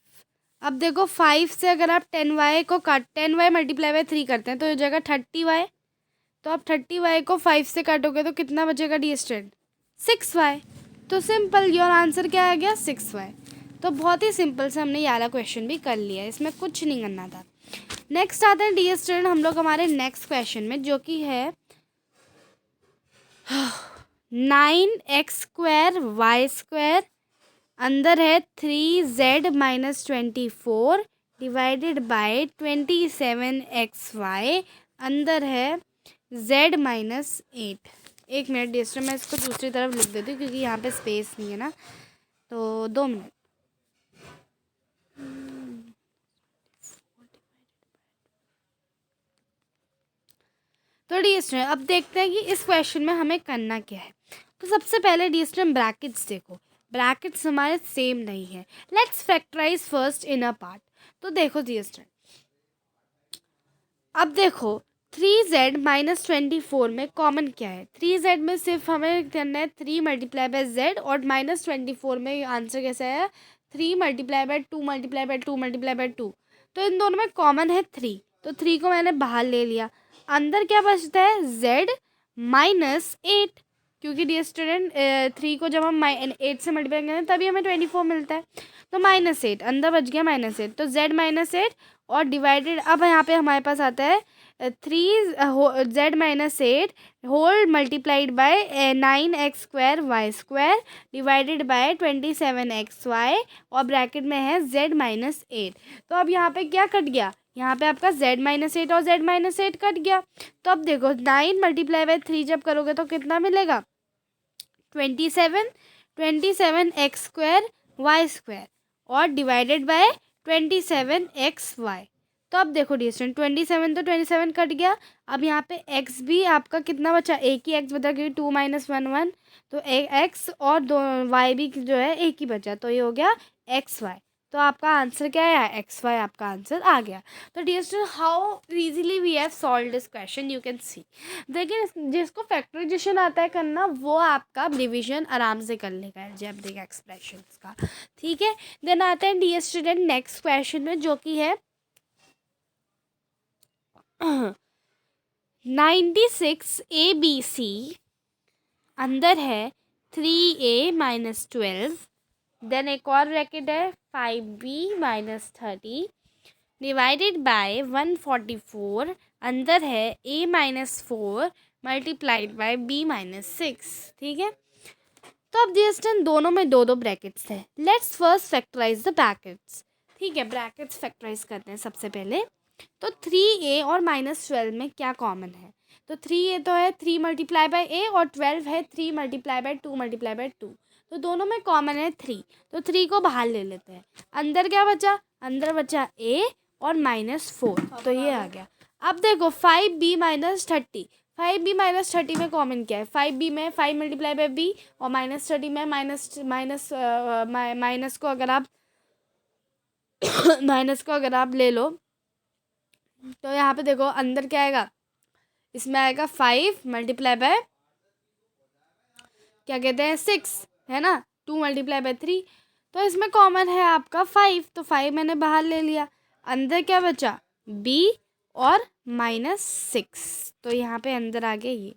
अब देखो 5 से अगर आप 10y को काट 10y मल्टीप्लाई बाय 3 करते हैं तो ये जगह 30y। तो आप 30y को 5 से काटोगे तो कितना बचेगा डियर स्टूडेंट 6y। तो सिंपल योर आंसर क्या आ गया 6y। तो बहुत ही सिंपल से हमने ये वाला क्वेश्चन भी कर लिया, इसमें कुछ नहीं करना था। नेक्स्ट आते हैं डियर स्टूडेंट हम लोग हमारे नेक्स्ट क्वेश्चन में, जो कि है 9x स्क्वायर वाई स्क्वायर अंदर है 3z minus 24 divided by 27xy अंदर है z माइनस 8। एक मिनट डिस्टर मैं इसको दूसरी तरफ लिख देती हूँ क्योंकि यहाँ पे स्पेस नहीं है ना, तो 2 मिनट। तो डिस्टर अब देखते हैं कि इस क्वेश्चन में हमें करना क्या है। तो सबसे पहले डिस्टर ब्रैकेट्स देखो, ब्रैकेट्स हमारे सेम नहीं है। Let's factorise first in a part. तो देखो डिस्टर अब देखो 3z-24 में कॉमन क्या है? 3z में सिर्फ हमें करना है 3 मल्टीप्लाई बाय z, और -24 में आंसर कैसा है? 3 multiply by 2 multiply bye 2 multiply bye 2। तो इन दोनों में कॉमन है 3, तो 3 को मैंने बाहर ले लिया। अंदर क्या बचता है? z -8, क्योंकि डियर स्टूडेंट 3 को जब हम 8 से मल्टीप्लाई करें तभी हमें 24 मिलता है। तो -8 अंदर बच गया, -8, तो z -8 और डिवाइडेड, अब यहाँ पे हमारे पास आता है 3z-8 whole multiplied by 9x² y² divided by 27xy, और ब्रैकेट में है z-8। तो अब यहाँ पे क्या कट गया? यहाँ पे आपका z-8 और z-8 कट गया। तो अब देखो 9 मल्टीप्लाई बाय 3 जब करोगे तो कितना मिलेगा? 27x² y² और डिवाइडेड बाय 27xy। तो अब देखो डियर स्टूडेंट 27 तो 27 कट गया। अब यहाँ पे x भी आपका कितना बचा? एक ही x बचा, क्योंकि 2 - 1 1, तो x और दो y भी जो है एक ही बचा, तो ये हो गया xy। तो आपका आंसर क्या है? xy आपका आंसर आ गया। तो dear student how easily we have solve this question you can see. देखिए जिसको फैक्टराइजेशन आता है करना वो आपका डिवीजन आराम से कर लेगा अलजेब्रिक एक्सप्रेशंस का, ठीक है। देन आते हैं डियर स्टूडेंट नेक्स्ट क्वेश्चन में, जो कि है 96 ABC अंदर है 3A - 12, देन एक और ब्रैकेट है 5B - 30 डिवाइडेड बाय 144, अंदर है A - 4 मल्टीप्लाइड बाय B - 6, ठीक है। तो अब डियर दोनों में दो दो ब्रैकेट्स है। Let's first factorise the brackets, ठीक है। ब्रैकेट्स फैक्टराइज करते हैं सबसे पहले। तो 3A और -12 में क्या कॉमन है? तो 3A तो है 3 मल्टीप्लाई बाय A, और 12 है 3 मल्टीप्लाई बाय 2 मल्टीप्लाई बाय 2। तो दोनों में कॉमन है 3, तो 3 को बाहर ले लेते हैं। अंदर क्या बचा? अंदर बचा A और -4, तो ये आ गया। अब देखो 5B - 30, 5B - 30 में कॉमन क्या है? 5B में 5 मल्टीप्लाई बाय B, और -30 में माइनस को अगर आप ले लो तो यहाँ पे देखो अंदर क्या आएगा? इसमें आएगा 5 मल्टीप्लाई बाय क्या कहते हैं 6, है ना, 2 मल्टीप्लाई बाय 3। तो इसमें कॉमन है आपका 5, तो 5 मैंने बाहर ले लिया। अंदर क्या बचा? B और -6, तो यहाँ पे अंदर आ गया ये।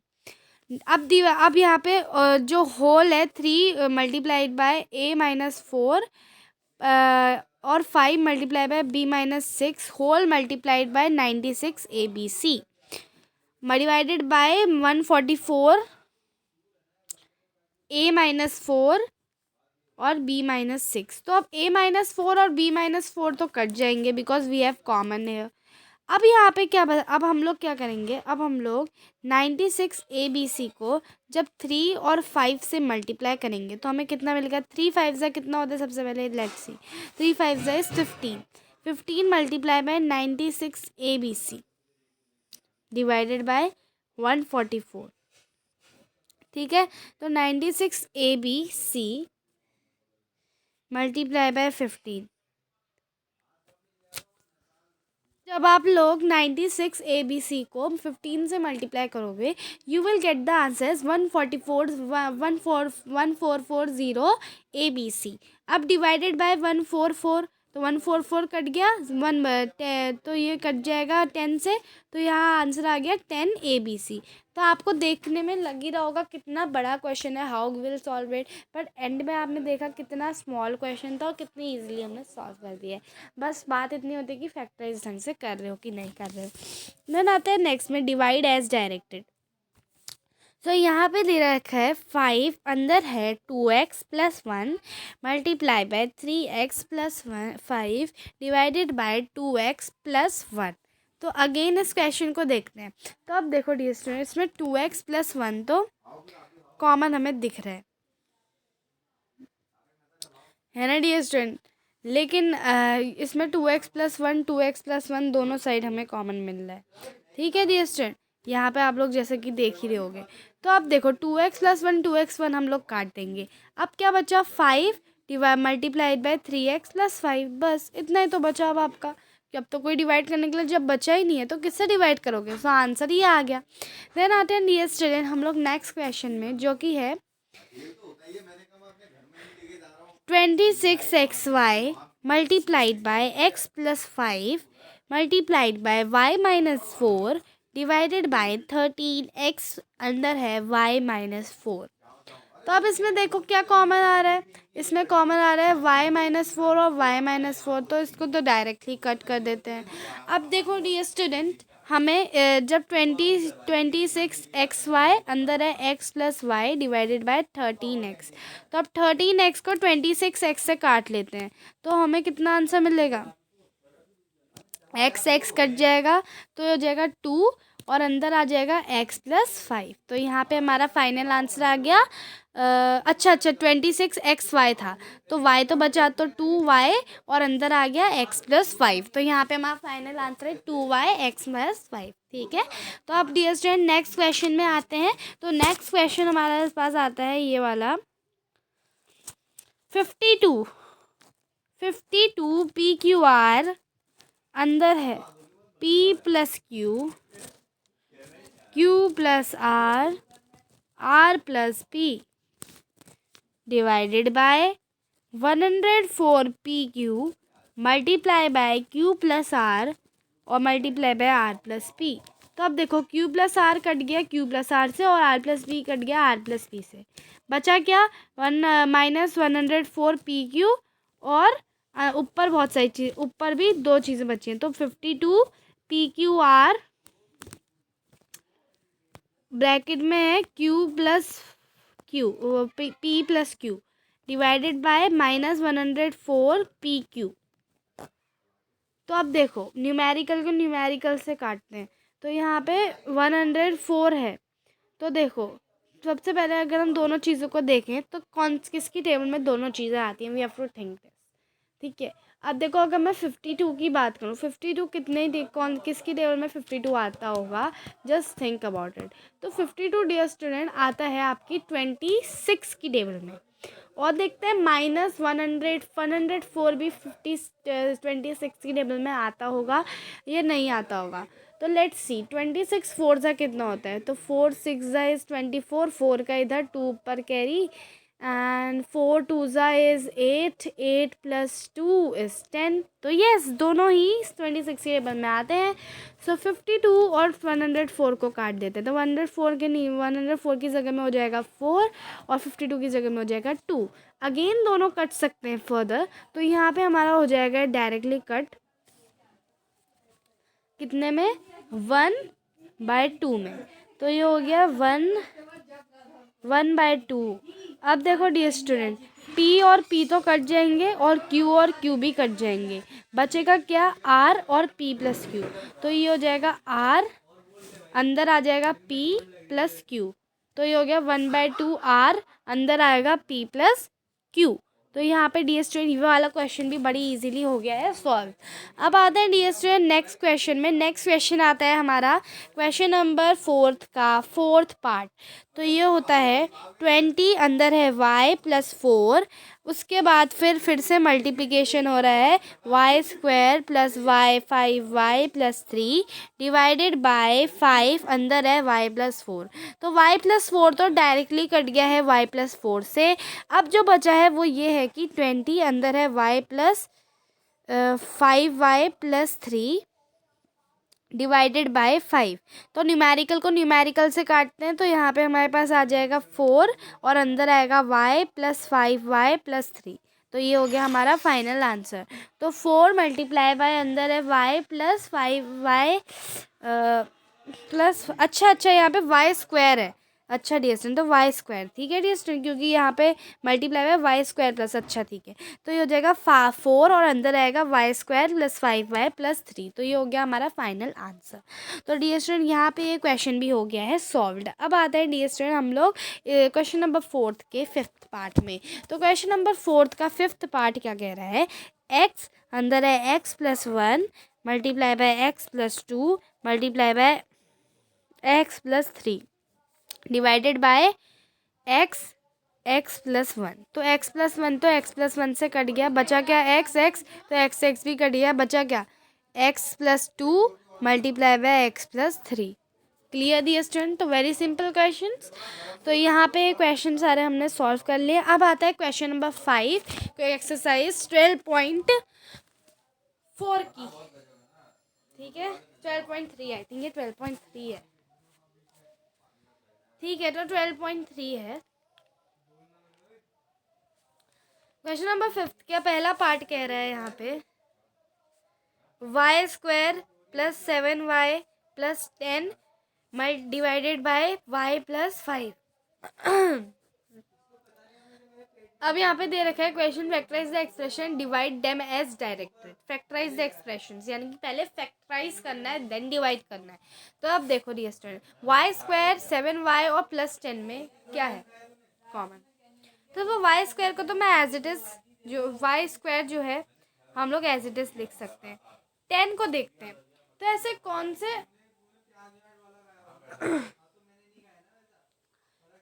अब यहाँ पे जो होल है 3 मल्टीप्लाइड बाय A - 4 और 5 multiply by B - 6 whole multiplied by 96 ABC divided by 144 A - 4 और B - 6। तो अब A - 4 और B - 4 तो कट जाएंगे बिकॉज वी हैव कॉमन है। अब यहाँ पे अब हम लोग क्या करेंगे? अब हम लोग 96 ABC को जब 3 और 5 से मल्टीप्लाई करेंगे तो हमें कितना मिलेगा? 3 5 से कितना होता है? सबसे पहले लेट्स सी, 3 5 से 15, 15 multiply by 96 ABC divided by 144, ठीक है। तो 96 ABC मल्टीप्लाई बाय 15, जब आप लोग 96 ABC को 15 से मल्टीप्लाई करोगे you will get the answers 144,0 ABC। अब डिवाइडेड बाय 144, तो 144 कट गया, 1 तो ये कट जाएगा 10 से, तो यहाँ आंसर आ गया 10 ABC। तो आपको देखने में लग ही रहा होगा कितना बड़ा क्वेश्चन है, how will solve it, but and में आपने देखा कितना स्मॉल क्वेश्चन था और कितनी इजीली हमने सॉल्व कर दिया है। बस बात इतनी होती है कि फैक्टराइज ढंग से कर रहे हो कि नहीं कर रहे हो। देन आते हैं नेक्स्ट में डिवाइड एज डायरेक्टेड। तो यहाँ पे दे रखा है 5 अंदर है 2x + 1 multiply by 3x + 5 divided by 2x + 1। तो अगेन इस क्वेश्चन को देखते हैं। तो अब देखो डियर स्टूडेंट इसमें 2x + 1 तो कॉमन हमें दिख रहा है ना डियर स्टूडेंट, लेकिन इसमें 2x + 1 2x + 1 दोनों साइड हमें कॉमन मिल रहा है, ठीक है डियर स्टूडेंट। यहाँ पे आप लोग जैसे कि देख ही रहे होगे। तो अब देखो 2x + 1 2x 1 हम लोग काट देंगे। अब क्या बचा? 5 मल्टीप्लाइड बाय 3x + 5, बस इतना ही तो बचा अब आपका। कि अब तो कोई डिवाइड करने के लिए जब बचा ही नहीं है तो किससे डिवाइड करोगे, तो आंसर ही आ गया। देन आते हैं डियर स्टूडेंट हम लोग नेक्स्ट क्वेश्चन में, जो कि है 26xy multiplied by x plus 5 multiplied by y minus 4 divided by 13x अंदर है y माइनस 4। तो अब इसमें देखो क्या कॉमन आ रहा है, इसमें कॉमन आ रहा है y माइनस 4 और y माइनस 4, तो इसको तो डायरेक्टली कट कर देते हैं। अब देखो डियर स्टूडेंट हमें जब 26xy अंदर है x plus y divided by 13x, तो अब 13x को 26x से काट लेते हैं, तो हमें कितना आंसर मिलेगा, x कट जाएगा तो ये हो जाएगा 2 और अंदर आ जाएगा x प्लस 5। तो यहाँ पे हमारा फाइनल आंसर आ गया अच्छा 26xy था तो y तो बचा तो 2y और अंदर आ गया x प्लस 5। तो यहाँ पे हमारा फाइनल आंसर है 2y x प्लस 5। ठीक है, तो अब डियर स्टूडेंट नेक्स्ट क्वेश्चन में आते हैं। तो नेक्स्ट क्वेश्चन हमारे पास आता है ये वाला 52 PQR अंदर है P plus Q plus R plus P divided by 104 PQ multiply by Q plus R और multiply by R plus P। तो अब देखो Q प्लस R कट गया Q प्लस R से और R प्लस P कट गया R plus P से, बचा क्या माइनस 104 PQ और ऊपर बहुत सारी चीज़, ऊपर भी दो चीज़ें बची हैं। तो 52 PQR ब्रैकेट में है Q plus Q P plus Q divided by minus 104 PQ। तो अब देखो न्यूमेरिकल को न्यूमेरिकल से काटते हैं, तो यहाँ पे 104 है। तो देखो सबसे पहले अगर हम दोनों चीज़ों को देखें तो कौन किसकी टेबल में दोनों चीज़ें आती हैं, we have to think this. ठीक है, अब देखो अगर मैं 52 की बात करूँ, 52 कितने कौन किसकी टेबल में 52 आता होगा, जस्ट थिंक अबाउट इट। तो 52 डियर स्टूडेंट आता है आपकी 26 की टेबल में। और देखते हैं माइनस 104 भी 26 की टेबल में आता होगा ये नहीं आता होगा। तो लेट्स सी 26 4 सा कितना होता है, तो 4 6 ज़ा इज़ 24, 4 का इधर 2 पर कैरी एंड 4 2 ज़ा इज़ 8, 8 प्लस 2 इज़ 10। तो येस दोनों ही 26 की टेबल में आते हैं। सो 52 और 104 को काट देते हैं, तो 104 की जगह में हो जाएगा 4 और 52 की जगह में हो जाएगा 2। अगेन दोनों कट सकते हैं फर्दर, तो यहाँ पे हमारा हो जाएगा डायरेक्टली कट कितने में 1/2 में। तो ये हो गया 1/2। अब देखो डियर स्टूडेंट P और P तो कट जाएंगे और Q भी कट जाएंगे, बचेगा क्या R और P प्लस Q। तो ये हो जाएगा R अंदर आ जाएगा P प्लस Q, तो ये हो गया 1/2 R अंदर आएगा P प्लस Q। तो यहाँ पे डियर स्टूडेंट ये वाला क्वेश्चन भी बड़ी इजीली हो गया है सॉल्व। अब आते हैं डियर स्टूडेंट नेक्स्ट क्वेश्चन में। नेक्स्ट क्वेश्चन आता है हमारा क्वेश्चन नंबर 4 का 4th पार्ट। तो ये होता है 20 अंदर है y प्लस 4, उसके बाद फिर से मल्टीप्लिकेशन हो रहा है y² plus y 5y plus 3 divided by 5 अंदर है y प्लस 4। तो y प्लस 4 तो डायरेक्टली कट गया है y प्लस 4 से। अब जो बचा है वो ये है कि 20 अंदर है y plus 5y plus 3 divided by 5। तो न्यूमेरिकल को न्यूमेरिकल से काटते हैं, तो यहाँ पे हमारे पास आ जाएगा 4 और अंदर आएगा y प्लस 5y प्लस 3। तो ये हो गया हमारा फाइनल आंसर। तो 4 मल्टीप्लाई बाय अंदर है y प्लस 5y प्लस अच्छा यहाँ पे y² है। अच्छा डियर स्टूडेंट तो y², ठीक है डियर स्टूडेंट, क्योंकि यहाँ पे मल्टीप्लाई बाय y² प्लस, अच्छा ठीक है। तो ये हो जाएगा 4 और अंदर आएगा y² प्लस 5y प्लस 3। तो ये हो गया हमारा फाइनल आंसर। तो डियर स्टूडेंट यहाँ पे ये क्वेश्चन भी हो गया है सॉल्व्ड। अब आता है डियर स्टूडेंट हम लोग क्वेश्चन नंबर 4 के 5th पार्ट में। तो क्वेश्चन नंबर 4 का 5th पार्ट क्या कह रहा है, x अंदर है x plus 1 multiply by x plus 2 multiply by x plus 3 divided by x plus 1। तो x प्लस 1 तो x प्लस 1 से कट गया, बचा क्या x तो x भी कट गया, बचा क्या x+2 multiply by x+3। Clear the student. तो वेरी सिंपल क्वेश्चंस। तो यहाँ पे क्वेश्चन सारे हमने सॉल्व कर लिए। अब आता है क्वेश्चन नंबर 5, कोई एक्सरसाइज 12.4 की। ठीक है, 12.3 आई थिंक ये 12.3 है। ठीक है, तो 12.3 है। क्वेश्चन नंबर 5 का पहला पार्ट कह रहा है यहाँ पे y² + 7y + 10 divided by y + 5। अब यहाँ पे दे रखा है question factorise the expression, divide them as directed. Factorise the expressions यानी कि पहले फैक्टराइज करना है देन डिवाइड करना है। तो अब देखो डियर स्टूडेंट, y² 7y और +10 में क्या है कॉमन। तो वो y² को तो मैं एज इट इज, जो y² जो है हम लोग एज इट इज लिख सकते हैं। 10 को देखते हैं, तो ऐसे कौन से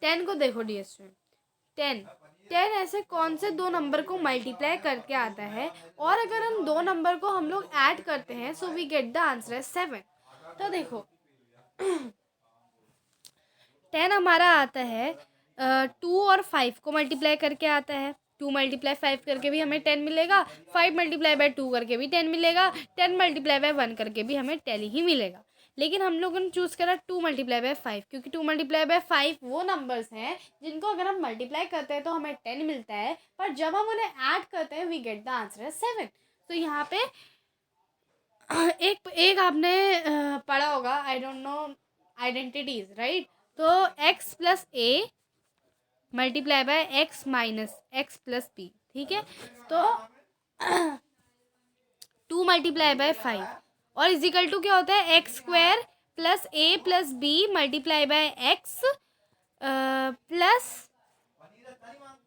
10 को देखो डियर स्टूडेंट, 10 ऐसे कौन से दो नंबर को मल्टीप्लाई करके आता है, और अगर हम दो नंबर को हम लोग ऐड करते हैं so we get the answer है 7। तो देखो 10 हमारा आता है 2 और 5 को मल्टीप्लाई करके आता है। 2 × 5 करके भी हमें 10 मिलेगा, 5 × 2 करके भी 10 मिलेगा, 10 × 1 करके भी हमें 10 ही मिलेगा। लेकिन हम लोगों ने चूज़ करा 2 × 5, क्योंकि 2 × 5 वो नंबर्स हैं जिनको अगर हम मल्टीप्लाई करते हैं तो हमें 10 मिलता है, पर जब हम उन्हें ऐड करते हैं वी गेट द आंसर है 7। तो यहाँ पे एक आपने पढ़ा होगा, I don't know, identities, right. तो x + a multiply by x - x + b। ठीक है, तो 2 × 5 और इजिकल टू क्या होता है x² + a + b multiply by x plus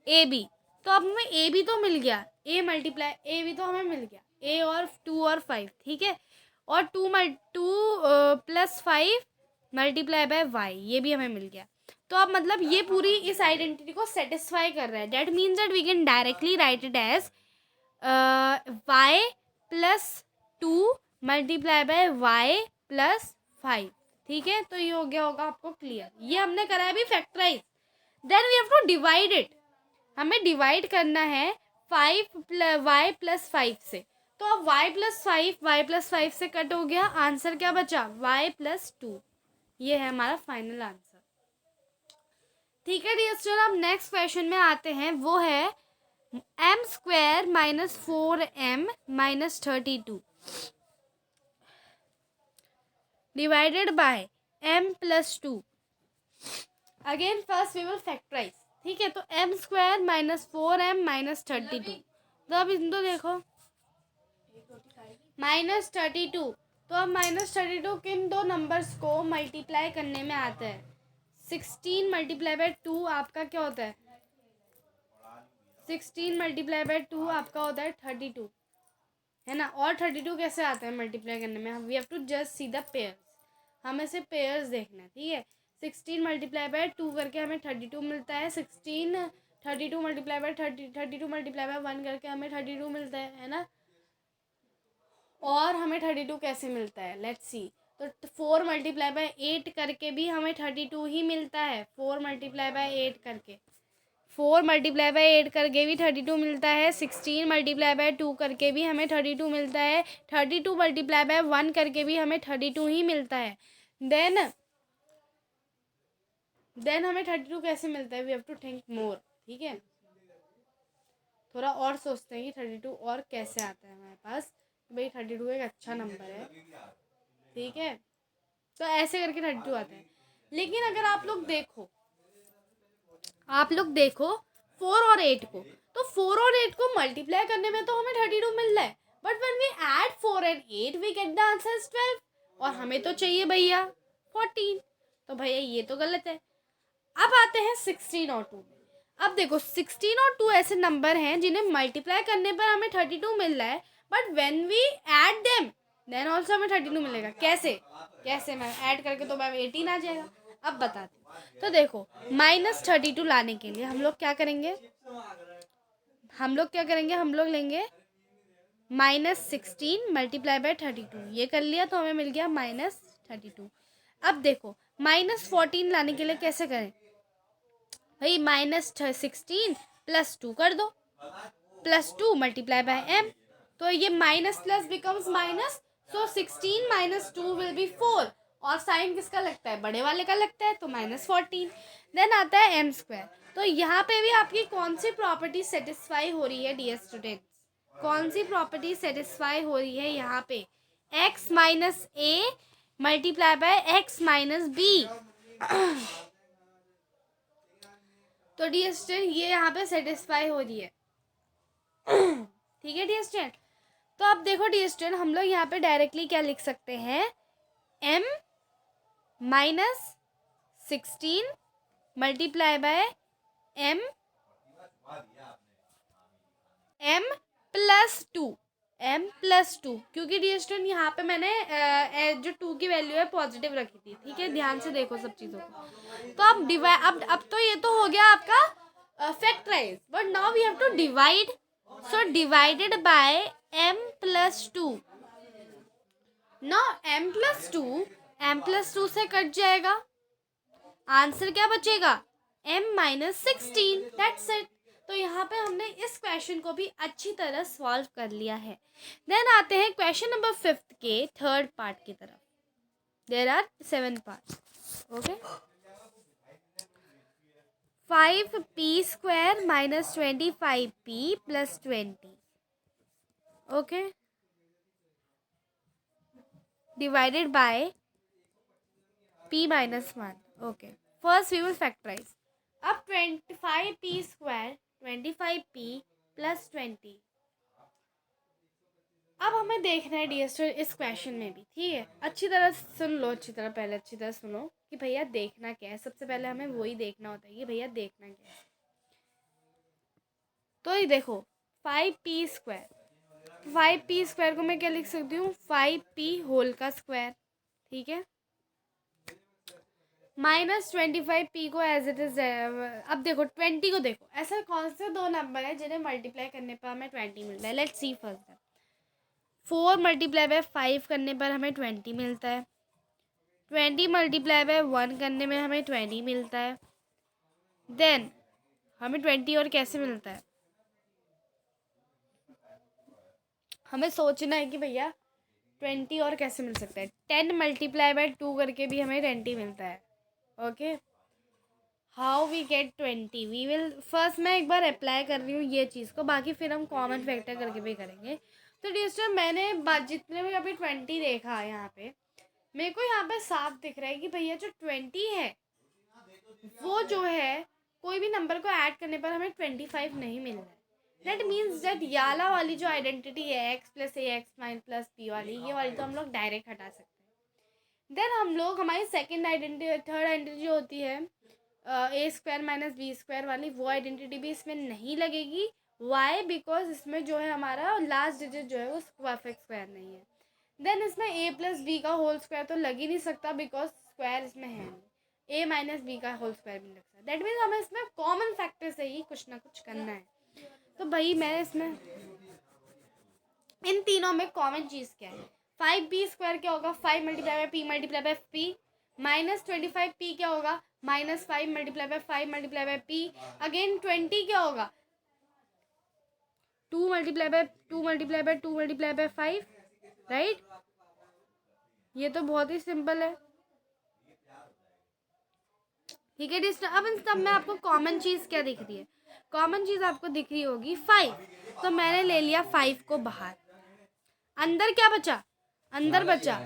a b. तो अब हमें ए बी तो मिल गया, ए बी तो हमें मिल गया, ए और 2 और 5। ठीक है, और 2 + 5 मल्टीप्लाई बाय वाई, ये भी हमें मिल गया। तो अब मतलब ये पूरी इस आइडेंटिटी को सेटिस्फाई कर रहा है। That means that we can directly write it as y + 2 multiply by y + 5। ठीक है, तो ये हो गया होगा आपको क्लियर। ये हमने करा है अभी factorise, then we have to divide it. हमें डिवाइड करना है 5 y + 5 से। तो अब y + 5 से कट हो गया, आंसर क्या बचा y + 2। ये है हमारा फाइनल आंसर। ठीक है डियर स्टूडेंट, अब नेक्स्ट क्वेश्चन में आते हैं, वो है m² - 4m - 32 divided by m + 2। Again first we will factorise. ठीक है, तो m² - 4m - 32। तो अब इन दो देखो -32। तो अब -32 किन दो नंबर्स को मल्टीप्लाई करने में आता है। 16 × 2 आपका क्या होता है, 16 × 2 आपका होता है 32, है ना। और 32 कैसे आता है मल्टीप्लाई करने में, we have to just see the pairs, हमें से पेयर्स देखना है। ठीक है, 16 × 2 करके हमें 32 मिलता है, 16 32 × 32 × 1 करके हमें 32 मिलता है ना। और हमें 32 कैसे मिलता है, लेट्स सी। तो 4 × 8 करके भी हमें 32 ही मिलता है, 4 × 8 करके, 4 × 8 करके भी 32 मिलता है, 16 × 2 करके भी हमें 32 मिलता है, 32 × 1 करके भी हमें 32 ही मिलता है। देन हमें 32 कैसे मिलता है, we have to think more. ठीक है, थोड़ा और सोचते हैं कि 32 और कैसे आता है हमारे पास। भाई 32 एक अच्छा नंबर है, ठीक है, तो ऐसे करके 32 आता है। लेकिन अगर आप लोग देखो 4 और 8 को, तो 4 और 8 को मल्टीप्लाई करने में तो हमें 32 मिल रहा है, but when we add 4 and 8 we get the answer 12, और हमें तो चाहिए भैया 14। तो भैया ये तो गलत है। अब आते हैं 16 और 2। अब देखो 16 और 2 ऐसे नंबर हैं जिन्हें मल्टीप्लाई करने पर हमें 32 मिल रहा है, but when we add them then also हमें 32 मिलेगा। कैसे मैम, ऐड करके तो मैम 18 आ जाएगा। अब बताते हैं। तो देखो -32 लाने के लिए हम लोग क्या करेंगे, हम लोग लेंगे -16 मल्टीप्लाई बाय 32, ये कर लिया तो हमें मिल गया -32। अब देखो -14 लाने के लिए कैसे करें भाई, -16 +2 कर दो, +2 मल्टीप्लाई बाय m, तो ये minus plus becomes minus, so 16 - 2 will be 4, और साइन किसका लगता है, बड़े वाले का लगता है, तो -14। देन आता है m², तो यहाँ पे भी आपकी कौन सी प्रॉपर्टी सेटिस्फाई हो रही है डियर स्टूडेंट्स, कौन सी प्रॉपर्टी सेटिस्फाई हो रही है यहाँ पे, x - a multiply by x - b। तो डियर स्टूडेंट ये यहाँ पे सेटिस्फाई हो रही है। ठीक है डियर स्टूडेंट, तो अब देखो डियर स्टूडेंट, हम लोग यहाँ पे डायरेक्टली क्या लिख सकते हैं, m - 16 multiply by m m+2, क्योंकि डियर स्टूडेंट यहाँ पे मैंने जो 2 की वैल्यू है पॉजिटिव रखी थी। ठीक है, ध्यान से देखो सब चीज़ों को। तो अब तो ये तो हो गया आपका factorise, but now we have to divide, so divided by m+2। Now m+2 से कट जाएगा, आंसर क्या बचेगा, m-16, दैट्स इट। तो यहाँ पे हमने इस क्वेश्चन को भी अच्छी तरह सॉल्व कर लिया है। देन आते हैं क्वेश्चन नंबर 5 के थर्ड पार्ट की तरफ। There are 7 parts, okay. 5p² - 25p + 20, okay, divided by p - 1, okay. First we will factorise. अब 25p², 25p + 20, अब हमें देखना है डियर स्टूडेंट इस क्वेश्चन में भी। ठीक है, अच्छी तरह सुन लो, पहले अच्छी तरह सुनो कि भैया देखना क्या है। सबसे पहले हमें वही देखना होता है कि भैया देखना क्या है। तो ये देखो 5p², 5p² को मैं क्या लिख सकती हूँ, 5p² ठीक है, -25p को एज इट इज। अब देखो 20 को देखो, ऐसा कौन से दो नंबर है जिन्हें मल्टीप्लाई करने पर हमें 20 मिलता है। Let's see first, 4 multiply by 5 करने पर हमें 20 मिलता है, 20 मल्टीप्लाई बाय 1 करने में हमें 20 मिलता है। देन हमें 20 और कैसे मिलता है, हमें सोचना है कि भैया 20 और कैसे मिल सकता है। 10 मल्टीप्लाई बाय 2 करके भी हमें 20 मिलता है, okay. How we get 20, we will first, मैं एक बार अप्लाई कर रही हूँ ये चीज़ को, बाकी फिर हम कॉमन फैक्टर करके भी करेंगे। तो डिस्टर मैंने जितने भी अभी 20 देखा है, यहाँ पे मेरे को यहाँ पे साफ दिख रहा है कि भैया जो 20 है वो जो है कोई भी नंबर को ऐड करने पर हमें 25 नहीं मिल रहा है। दैट मीन्स दैट याला वाली जो आइडेंटिटी है x + ax - b वाली, ये वाली तो हम लोग डायरेक्ट हटा सकते हैं। देन हम लोग हमारी सेकेंड आइडेंटिटी, थर्ड आइडेंटिटी जो होती है a² - b² वाली, वो आइडेंटिटी भी इसमें नहीं लगेगी। वाई, बिकॉज इसमें जो है हमारा लास्ट डिजिट जो है वो परफेक्ट स्क्वायर नहीं है। देन इसमें a + b का होल स्क्वायर तो लग ही नहीं सकता, बिकॉज स्क्वायर इसमें है नहीं। a - b का होल स्क्वायर भी नहीं लग सकता। दैट मीन्स हमें इसमें कॉमन फैक्टर से ही कुछ ना कुछ करना है। तो भाई मैंने इसमें इन तीनों में कॉमन चीज़ क्या है, 5p² क्या होगा, 5 multiply bye p multiply by p, -25p क्या होगा, -5 multiply bye 5 multiply bye p, again 20 क्या होगा, 2 multiply bye 2 multiply bye 2 multiply bye 5, right. ये तो बहुत ही सिंपल है। ठीक है डिस्टर, अब इन सब में आपको कॉमन चीज़ क्या दिख रही है, कॉमन चीज़ आपको दिख रही होगी 5, तो मैंने ले लिया 5 को बाहर। अंदर क्या बचा, अंदर बचा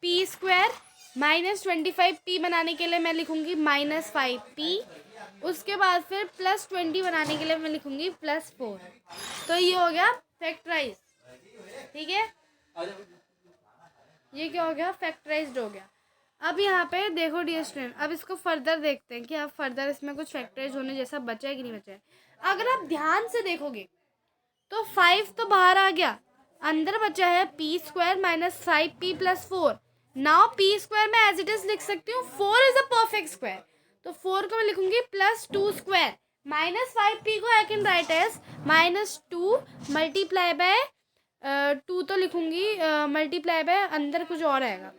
p² -25p बनाने के लिए मैं लिखूंगी -5p, उसके बाद फिर +20 बनाने के लिए मैं लिखूंगी +4। तो ये हो गया फैक्टराइज, ठीक है, ये क्या हो गया, फैक्टराइज्ड हो गया। अब यहाँ पे देखो डियर स्टूडेंट, अब इसको फर्दर देखते हैं कि अब फर्दर इसमें कुछ फैक्टराइज होने जैसा बचा है कि नहीं बचा है। अगर आप ध्यान से देखोगे तो 5 तो बाहर आ गया, अंदर बचा है p² - 5p + 4। नाउ p² में एज इट इज लिख सकती हूँ 4 इज अ परफेक्ट स्क्वायर, तो 4 को मैं लिखूंगी +2² -5p को I can write as -2 multiply by two तो लिखूंगी, मल्टीप्लाई बाय अंदर कुछ और आएगा।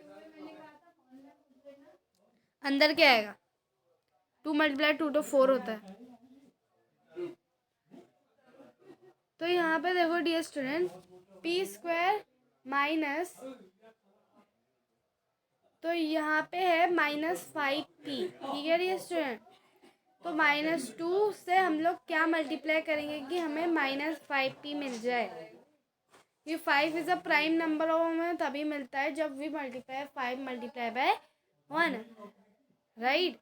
अंदर क्या आएगा? 2 × 2 तो 4 होता है। तो यहाँ पे देखो डियर स्टूडेंट, p² माइनस, तो यहाँ पे है -5p, ठीक है डियर स्टूडेंट। तो -2 से हम लोग क्या मल्टीप्लाई करेंगे कि हमें -5p मिल जाए। ये 5 इज अ प्राइम नंबर और हमें तभी मिलता है जब we multiply 5 multiply by 1, right.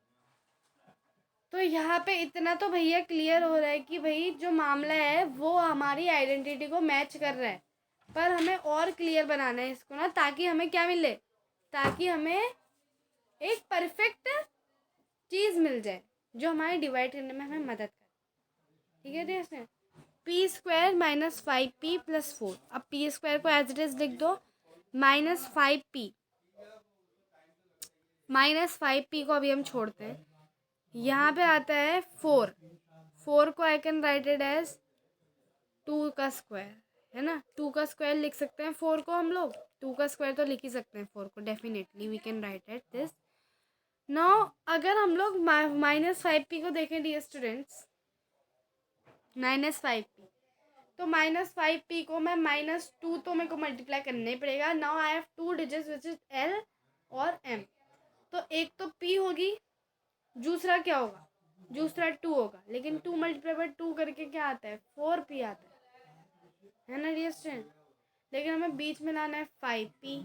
तो यहाँ पे इतना तो भैया क्लियर हो रहा है कि भाई जो मामला है वो हमारी आइडेंटिटी को मैच कर रहा है, पर हमें और क्लियर बनाना है इसको ना, ताकि हमें क्या मिले, ताकि हमें एक परफेक्ट चीज़ मिल जाए जो हमारे डिवाइड करने में हमें मदद करे, ठीक है देखिए। p² माइनस 5p प्लस 4, अब p² को एज इट इज लिख दो, -5p, -5p को अभी हम छोड़ते हैं। यहाँ पे आता है 4 को I can write it as 2 का स्क्वायर, है ना। 2 का स्क्वायर लिख सकते हैं 4 को हम लोग, 2 का स्क्वायर तो लिख ही सकते हैं 4 को, definitely we can write it this. Now अगर हम लोग -5p को देखें डियर स्टूडेंट्स, -5p, तो -5p को मैं -2 तो मेरे को मल्टीप्लाई करना ही पड़ेगा। Now I have 2 digits which is l और m, तो एक तो p होगी, दूसरा क्या होगा, दूसरा 2 होगा, लेकिन 2 × 2 करके क्या आता है, 4p आता है ना डियर स्टूडेंट। लेकिन हमें बीच में लाना है 5p,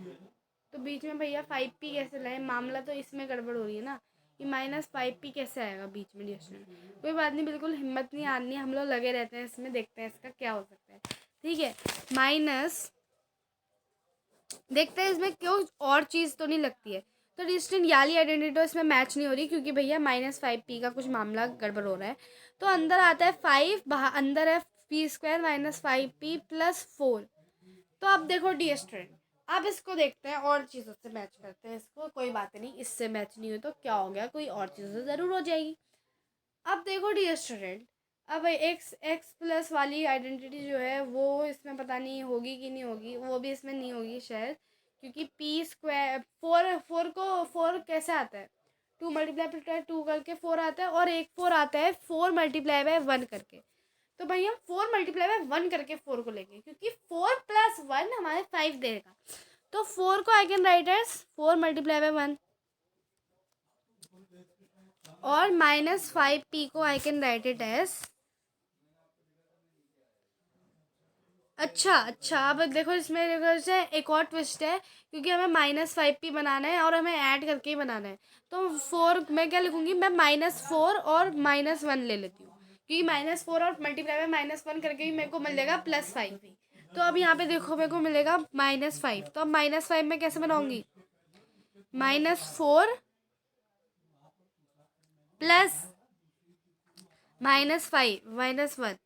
तो बीच में भैया 5p कैसे लाए, मामला तो इसमें गड़बड़ हो रही है ना, कि -5p कैसे आएगा बीच में डियर स्टूडेंट। कोई बात नहीं, बिल्कुल हिम्मत नहीं हारनी, हम लोग लगे रहते हैं इसमें, देखते हैं इसका क्या हो सकता है, ठीक है। माइनस, देखते हैं इसमें क्यों और चीज़ तो नहीं लगती है। तो डिस्टेंट याली आइडेंटिटी तो इसमें मैच नहीं हो रही, क्योंकि भैया -5p का कुछ मामला गड़बड़ हो रहा है। तो अंदर आता है 5, बाहर अंदर है p² माइनस 5p प्लस 4। तो अब देखो डियर स्टूडेंट, अब इसको देखते हैं और चीज़ों से मैच करते हैं इसको, कोई बात नहीं, इससे मैच नहीं हुई तो क्या हो गया, कोई और चीज़ों से ज़रूर हो जाएगी। अब देखो डियर स्टूडेंट, अब x प्लस वाली आइडेंटिटी जो है वो इसमें पता नहीं होगी कि नहीं होगी, वो भी इसमें नहीं होगी शायद, क्योंकि p² 4 कैसे आता है, 2 × 2 करके 4 आता है, और एक 4 आता है 4 × 1 करके। तो भाई हम 4 × 1 करके 4 को लेंगे, क्योंकि 4 + 1 हमारे 5 देगा। तो 4 को आई कैन राइट एज 4 × 1, और -5p को I can write it as, अच्छा, अब देखो इसमें एक और ट्विस्ट है, क्योंकि हमें -5p बनाना है और हमें ऐड करके ही बनाना है। तो 4 मैं क्या लिखूंगी, मैं -4 और -1 ले लेती हूँ, क्योंकि -4 और मल्टीप्लाई में -1 करके ही मेरे को मिल जाएगा +5 ही। तो अब यहाँ पे देखो मेरे को मिलेगा -5, तो अब -5 में कैसे बनाऊंगी, -4 प्लस -5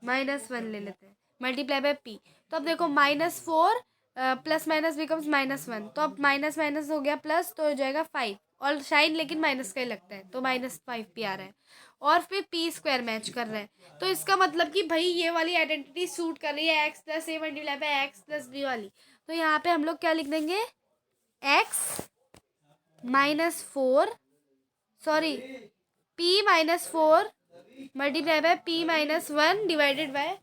-1 ले लेते हैं, मल्टीप्लाई बाय p। तो अब देखो -4 प्लस माइनस बिकम्स -1, तो अब माइनस माइनस हो गया प्लस, तो हो जाएगा 5, और शायद लेकिन माइनस का ही लगता है, तो -5p आ रहा है, और फिर p² मैच कर रहा है। तो इसका मतलब कि भाई ये वाली आइडेंटिटी सूट कर रही है x + a multiply by x + b वाली। तो यहाँ पे हम लोग क्या लिख देंगे, x -4, sorry p-4 multiply by p-1 divided by,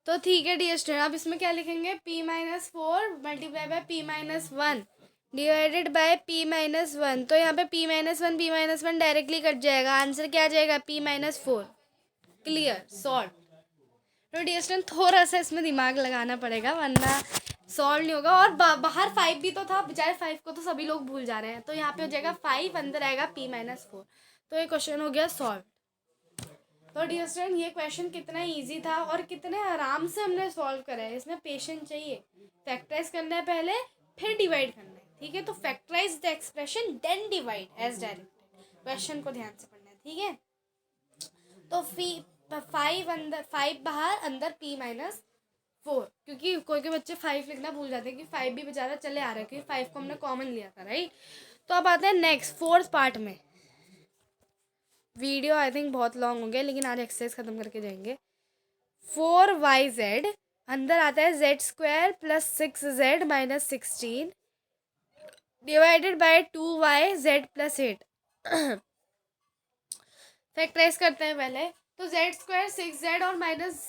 तो ठीक है डियर स्टूडेंट, अब इसमें क्या लिखेंगे, p-4 multiply by p-1 divided by p-1। तो यहाँ पे p-1 p-1 डायरेक्टली कट जाएगा, आंसर क्या आ जाएगा, p-4। Clear, solve. तो डियर स्टूडेंट थोड़ा सा इसमें दिमाग लगाना पड़ेगा, वरना सॉल्व नहीं होगा। और बाहर 5 भी तो था, बजाय 5 को तो सभी लोग भूल जा रहे हैं। तो यहाँ पे हो जाएगा 5, अंदर आएगा p-4। तो ये क्वेश्चन हो गया सॉल्व। तो डियर स्टूडेंट ये क्वेश्चन कितना इजी था और कितने आराम से हमने सॉल्व करा है। इसमें पेशेंस चाहिए, फैक्टराइज करना है पहले, फिर डिवाइड करना है, ठीक है। तो factorise the expression then divide as directed, question को ध्यान से पढ़ना है, ठीक है। तो 5 अंदर, 5 बाहर, अंदर p-4, क्योंकि कोई बच्चे 5 लिखना भूल जाते हैं कि 5 भी बेचारा चले आ रहा है, क्योंकि 5 को हमने कॉमन लिया था, राइट। तो अब आते हैं नेक्स्ट 4th पार्ट में। वीडियो आई थिंक बहुत लॉन्ग हो गया, लेकिन आज एक्सरसाइज ख़त्म करके जाएंगे। 4yz, अंदर आता है z² plus 6z minus 16 divided by 2yz plus 8। Factorise करते हैं पहले। तो z² 6z और माइनस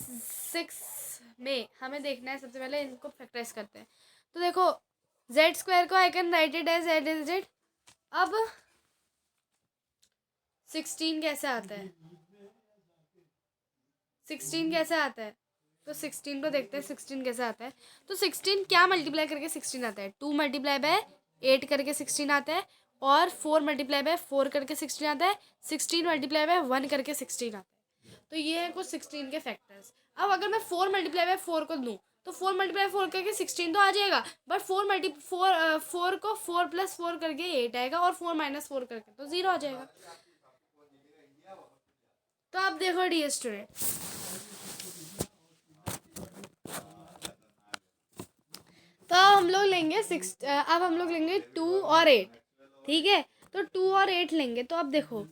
6 में हमें देखना है, सबसे पहले इनको फैक्टराइज करते हैं। तो देखो z² को I can write it as z। अब 16 कैसे आता है, 16 कैसे आता है, तो 16 को देखते हैं 16 कैसे आता है। तो 16 क्या मल्टीप्लाई करके 16 आता है, 2 मल्टीप्लाई बाय 8 करके 16 आता है, और 4 मल्टीप्लाई बाय 4 करके 16 आता है, 16 मल्टीप्लाई बाय 1 करके 16 आता है। तो ये है कुछ 16 के फैक्टर्स। अब अगर मैं 4 मल्टीप्लाई बाय 4 को दूँ तो 4 मल्टीप्लाई 4 करके 16 तो आ जाएगा, बट 4 को 4 प्लस 4 करके 8 आएगा, और 4 माइनस 4 करके तो 0 आ जाएगा। तो अब देखो डियर स्टूडेंट, तो हम लोग लेंगे अब हम लोग लेंगे 2 और 8, ठीक है। तो 2 और 8 लेंगे, तो अब देखो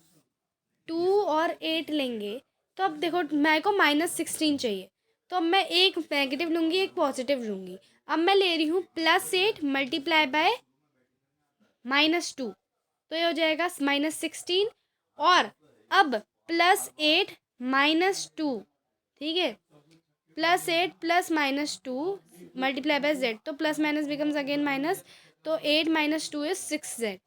2 और 8 लेंगे, तो अब देखो मेरे को माइनस 16 चाहिए, तो अब मैं एक नेगेटिव लूँगी एक पॉजिटिव लूँगी। अब मैं ले रही हूँ +8 मल्टीप्लाई बाय -2, तो ये हो जाएगा -16, और अब +8 -2, ठीक है, +8 प्लस -2 मल्टीप्लाई बाय z, तो plus minus becomes again minus, तो 8 - 2 इज 6z,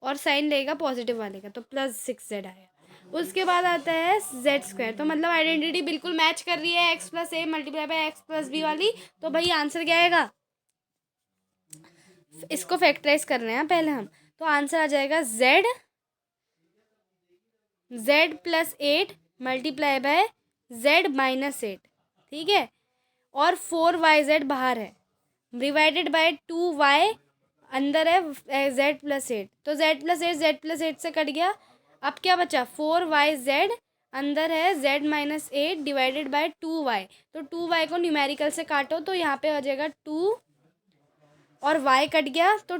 और साइन लेगा पॉजिटिव वाले का, तो +6z आया। उसके बाद आता है z², तो मतलब आइडेंटिटी बिल्कुल मैच कर रही है x + a multiply by x + b वाली। तो भाई आंसर क्या आएगा, इसको फैक्टराइज कर रहे हैं पहले हम, तो आंसर आ जाएगा z + 8 मल्टीप्लाई बाय z - 8, ठीक है, और 4yz बाहर है, डिवाइडेड बाय 2y अंदर है z + 8, तो z + 8 से कट गया। अब क्या बचा, 4yz अंदर है z - 8 डिवाइडेड बाय 2y, तो 2y को न्यूमेरिकल से काटो तो यहाँ पे आ जाएगा 2, और y कट गया तो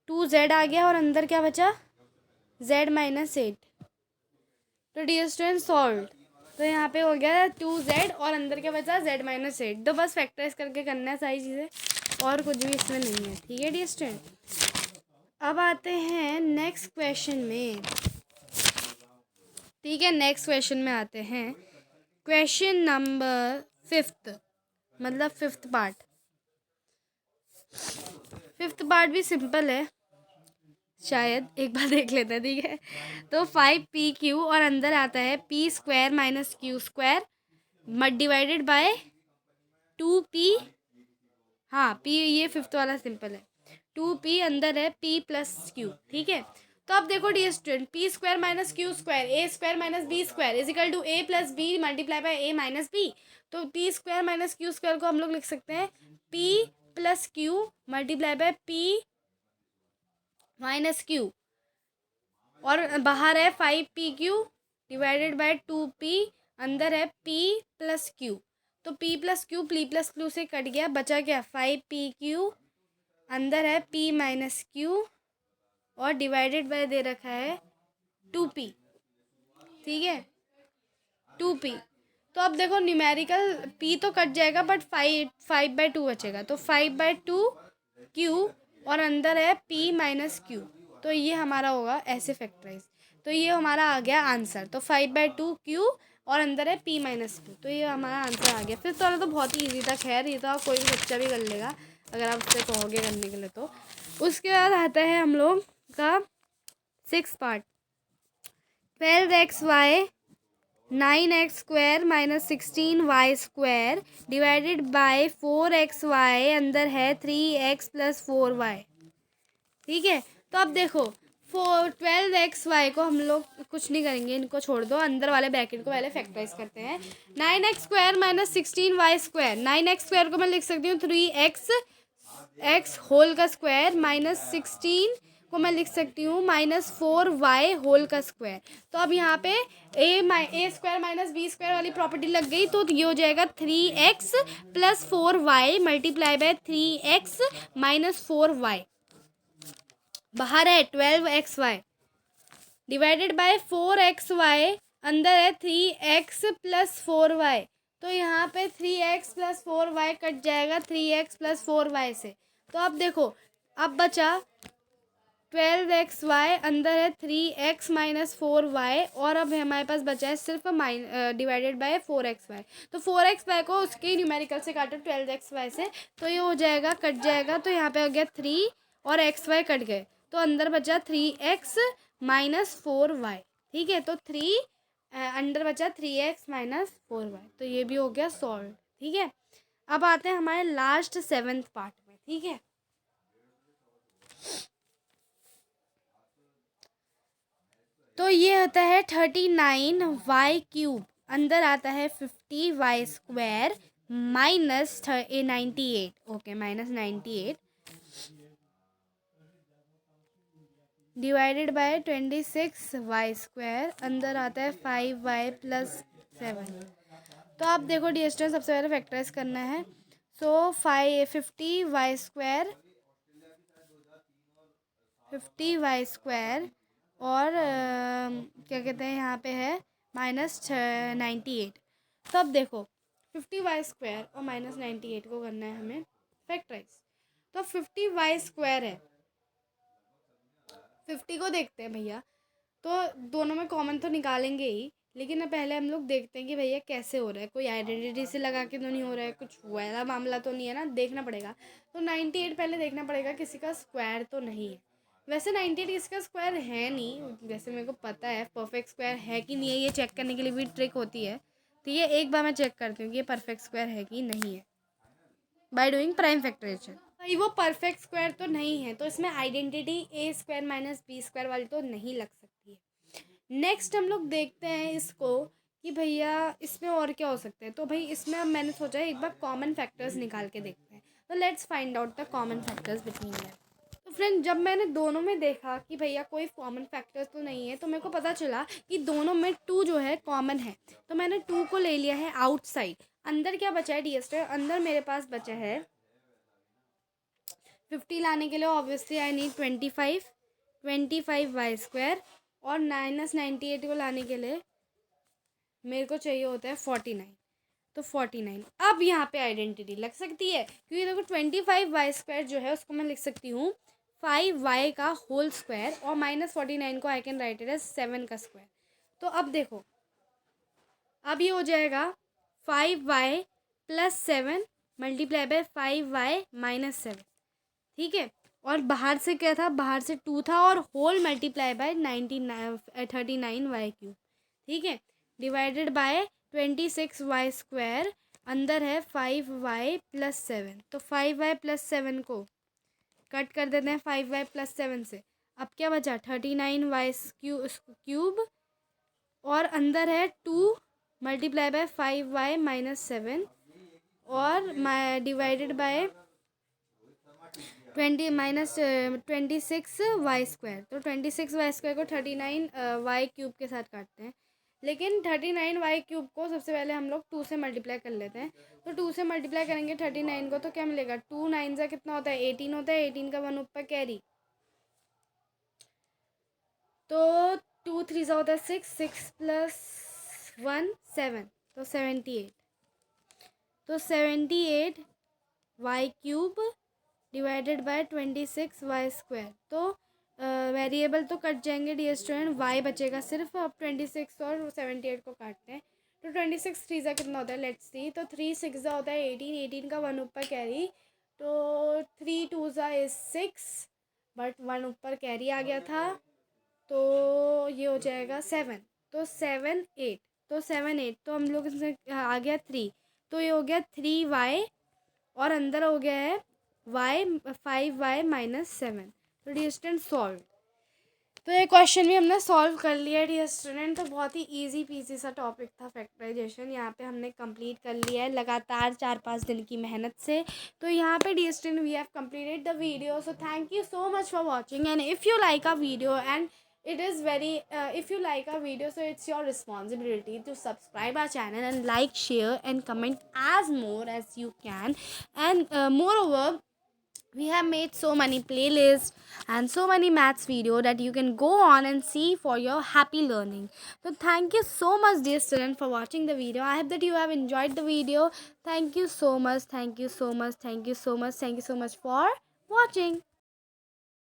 2z आ गया, और अंदर क्या बचा z - 8। तो डियर स्टूडेंट सॉल्व, तो यहाँ पे हो गया 2z और अंदर क्या बचा z - 8। तो बस फैक्टराइज करके करना है सारी चीज़ें, और कुछ भी इसमें नहीं है, ठीक है डियर स्टूडेंट। अब आते हैं नेक्स्ट क्वेश्चन में, ठीक है, नेक्स्ट क्वेश्चन में आते हैं, क्वेश्चन नंबर 5, मतलब 5th पार्ट। 5th पार्ट भी सिंपल है, शायद एक बार देख लेते हैं, ठीक है। तो 5pq और अंदर आता है p² - q² divided by 2p, हाँ p, ये 5th वाला सिंपल है, 2p अंदर है p + q, ठीक है। तो अब देखो dear student, p² - q² a² - b² is equal to a + b multiply by a - b। तो p² - q² को हम लोग लिख सकते हैं p + q multiply by p - q, और बाहर है 5pq डिवाइडेड बाय 2p, अंदर है p + q, तो p + q से कट गया, बचा क्या 5pq, अंदर है p - q, और डिवाइडेड बाय दे रखा है 2p, ठीक है 2p। तो अब देखो न्यूमेरिकल p तो कट जाएगा, बट 5/2 बचेगा, तो 5/2 q, और अंदर है p - q, तो ये हमारा होगा ऐसे फैक्टराइज। तो ये हमारा आ गया आंसर, तो 5/2 q और अंदर है p - q, तो ये हमारा आंसर आ गया। फिर तो बहुत ही ईजी था, खैर ये तो आप कोई भी बच्चा भी कर लेगा अगर आप उससे कहोगे करने के लिए। तो उसके बाद आता है हम लोग का 6th part, 12xy 9x² - 16y² divided by 4xy अंदर है 3x + 4y, ठीक है। तो अब देखो 12xy को हम लोग कुछ नहीं करेंगे, इनको छोड़ दो, अंदर वाले ब्रैकेट को पहले फैक्टराइज करते हैं। 9x² - 16y², 9x² को मैं लिख सकती हूँ 3x होल का स्क्वायर, -16 को मैं लिख सकती हूँ -4y होल का स्क्वायर। तो अब यहाँ पे a² - b² वाली प्रॉपर्टी लग गई, तो ये हो जाएगा 3x + 4y multiply by 3x - 4y, बाहर है 12xy डिवाइडेड बाय 4xy अंदर है 3x+4y, तो यहाँ पे 3x+4y कट जाएगा 3x+4y से। तो अब देखो, अब बचा 12xy, अंदर है 3x-4y, और अब हमारे पास बचा है सिर्फ डिवाइडेड बाय 4xy। तो 4xy को उसके न्यूमेरिकल से काटो 12xy से, तो ये हो जाएगा, कट जाएगा, तो यहाँ पे हो गया 3 और xy कट गए, तो अंदर बचा 3x-4y। ठीक है, तो अंदर बचा 3x-4y, तो ये भी हो गया सॉल्व। ठीक है, अब आते हैं हमारे लास्ट 7th पार्ट में। ठीक है, तो ये होता है 39y³, अंदर आता है 50y² minus 98। Okay, -98 divided by 26y², अंदर आता है 5y+7। तो आप देखो डियर स्टूडेंट, सबसे पहले फैक्टराइज करना है। सो 50y² और क्या कहते हैं, यहाँ पे है -98। तो अब देखो 50y² और -98 को करना है हमें फैक्टराइज। तो 50y² है, 50 को देखते हैं भैया, तो दोनों में कॉमन तो निकालेंगे ही, लेकिन अब पहले हम लोग देखते हैं कि भैया कैसे हो रहा है, कोई आइडेंटिटी से लगा के तो नहीं हो रहा है, कुछ वैसा मामला तो नहीं है ना, देखना पड़ेगा। तो 98 पहले देखना पड़ेगा किसी का स्क्वायर तो नहीं है। वैसे 98 किसी का स्क्वायर है नहीं, वैसे मेरे को पता है परफेक्ट स्क्वायर है कि नहीं है, ये चेक करने के लिए भी ट्रिक होती है। तो ये एक बार मैं चेक करती हूँ कि ये परफेक्ट स्क्वायर है कि नहीं है, बाय डूइंग प्राइम फैक्टराइजेशन। भाई वो परफेक्ट स्क्वायर तो नहीं है, तो इसमें आइडेंटिटी a² - b² वाली तो नहीं लग सकती है। नेक्स्ट हम लोग देखते हैं इसको कि भैया इसमें और क्या हो सकता है। तो भाई इसमें अब मैंने सोचा है एक बार कॉमन फैक्टर्स निकाल के देखते हैं। तो let's find out the common factors between them. तो फ्रेंड, जब मैंने दोनों में देखा कि भैया कोई कॉमन फैक्टर्स तो नहीं है, तो मेरे को पता चला कि दोनों में 2 जो है कॉमन है। तो मैंने 2 को ले लिया है आउटसाइड। अंदर क्या बचा है डीएस्टर, अंदर मेरे पास बचा है 50 लाने के लिए ऑब्वियसली आई नीड 25y², और -98 को लाने के लिए मेरे को चाहिए होता है 49। तो 49 अब यहाँ पे आइडेंटिटी लग सकती है, क्योंकि देखो 25y² जो है उसको मैं लिख सकती हूँ 5y का होल स्क्वायर, और -49 को I can write it as 7 का स्क्वायर। तो अब देखो, अब ये हो जाएगा 5y+7 मल्टीप्लाई बाय 5y-7। ठीक है, और बाहर से क्या था, बाहर से 2 था, और होल मल्टीप्लाई बाय 39y³। ठीक है, डिवाइडेड बाय 26y², अंदर है 5y+7। तो 5y+7 को कट कर देते हैं 5y+7 से। अब क्या बचा 39y³, और अंदर है 2 मल्टीप्लाई बाय 5y-7, और डिवाइडेड बाय 26y²। तो 26y² को 39y³ के साथ काटते हैं, लेकिन 39y³ को सबसे पहले हम लोग 2 से मल्टीप्लाई कर लेते हैं। तो 2 से मल्टीप्लाई करेंगे 39 को, तो क्या मिलेगा, 2 9 से कितना होता है 18 होता है, 18 का 1 ऊपर कैरी, तो 2 3 से होता है 6, 6 + 1 7, तो 78। तो 78y³ डिवाइडेड बाय 26y²। तो वेरिएबल तो कट जाएंगे डियर स्टूडेंट, y बचेगा सिर्फ। अब 26 और 78 को काटते हैं, तो 26 3 से कितना होता है, लेट्स सी। तो 3 6 से होता है 18, 18 का 1 ऊपर कैरी, तो 3 2 इज 6, बट 1 ऊपर कैरी आ गया था, तो ये हो जाएगा 7। तो 7 8, तो 7 8, तो हम लोग इसमें आ गया 3, तो ये हो गया 3y, और अंदर हो गया है 5y-7। तो डियर स्टूडेंट सॉल्व। तो ये क्वेश्चन भी हमने सॉल्व कर लिया डियर स्टूडेंट। तो बहुत ही इजी पीजी सा टॉपिक था फैक्टराइजेशन, यहाँ पे हमने कंप्लीट कर लिया है लगातार 4-5 दिन की मेहनत से। तो यहाँ पे dear student we have completed the video. So thank you so much for watching, and if you like a video, and it is very if you like our video, so it's your responsibility to subscribe our channel and like, share and comment as more as you can. And moreover, We have made so many playlists and so many maths video that you can go on and see for your happy learning. So thank you so much dear student for watching the video. I hope that you have enjoyed the video. Thank you so much. Thank you so much. Thank you so much. Thank you so much for watching.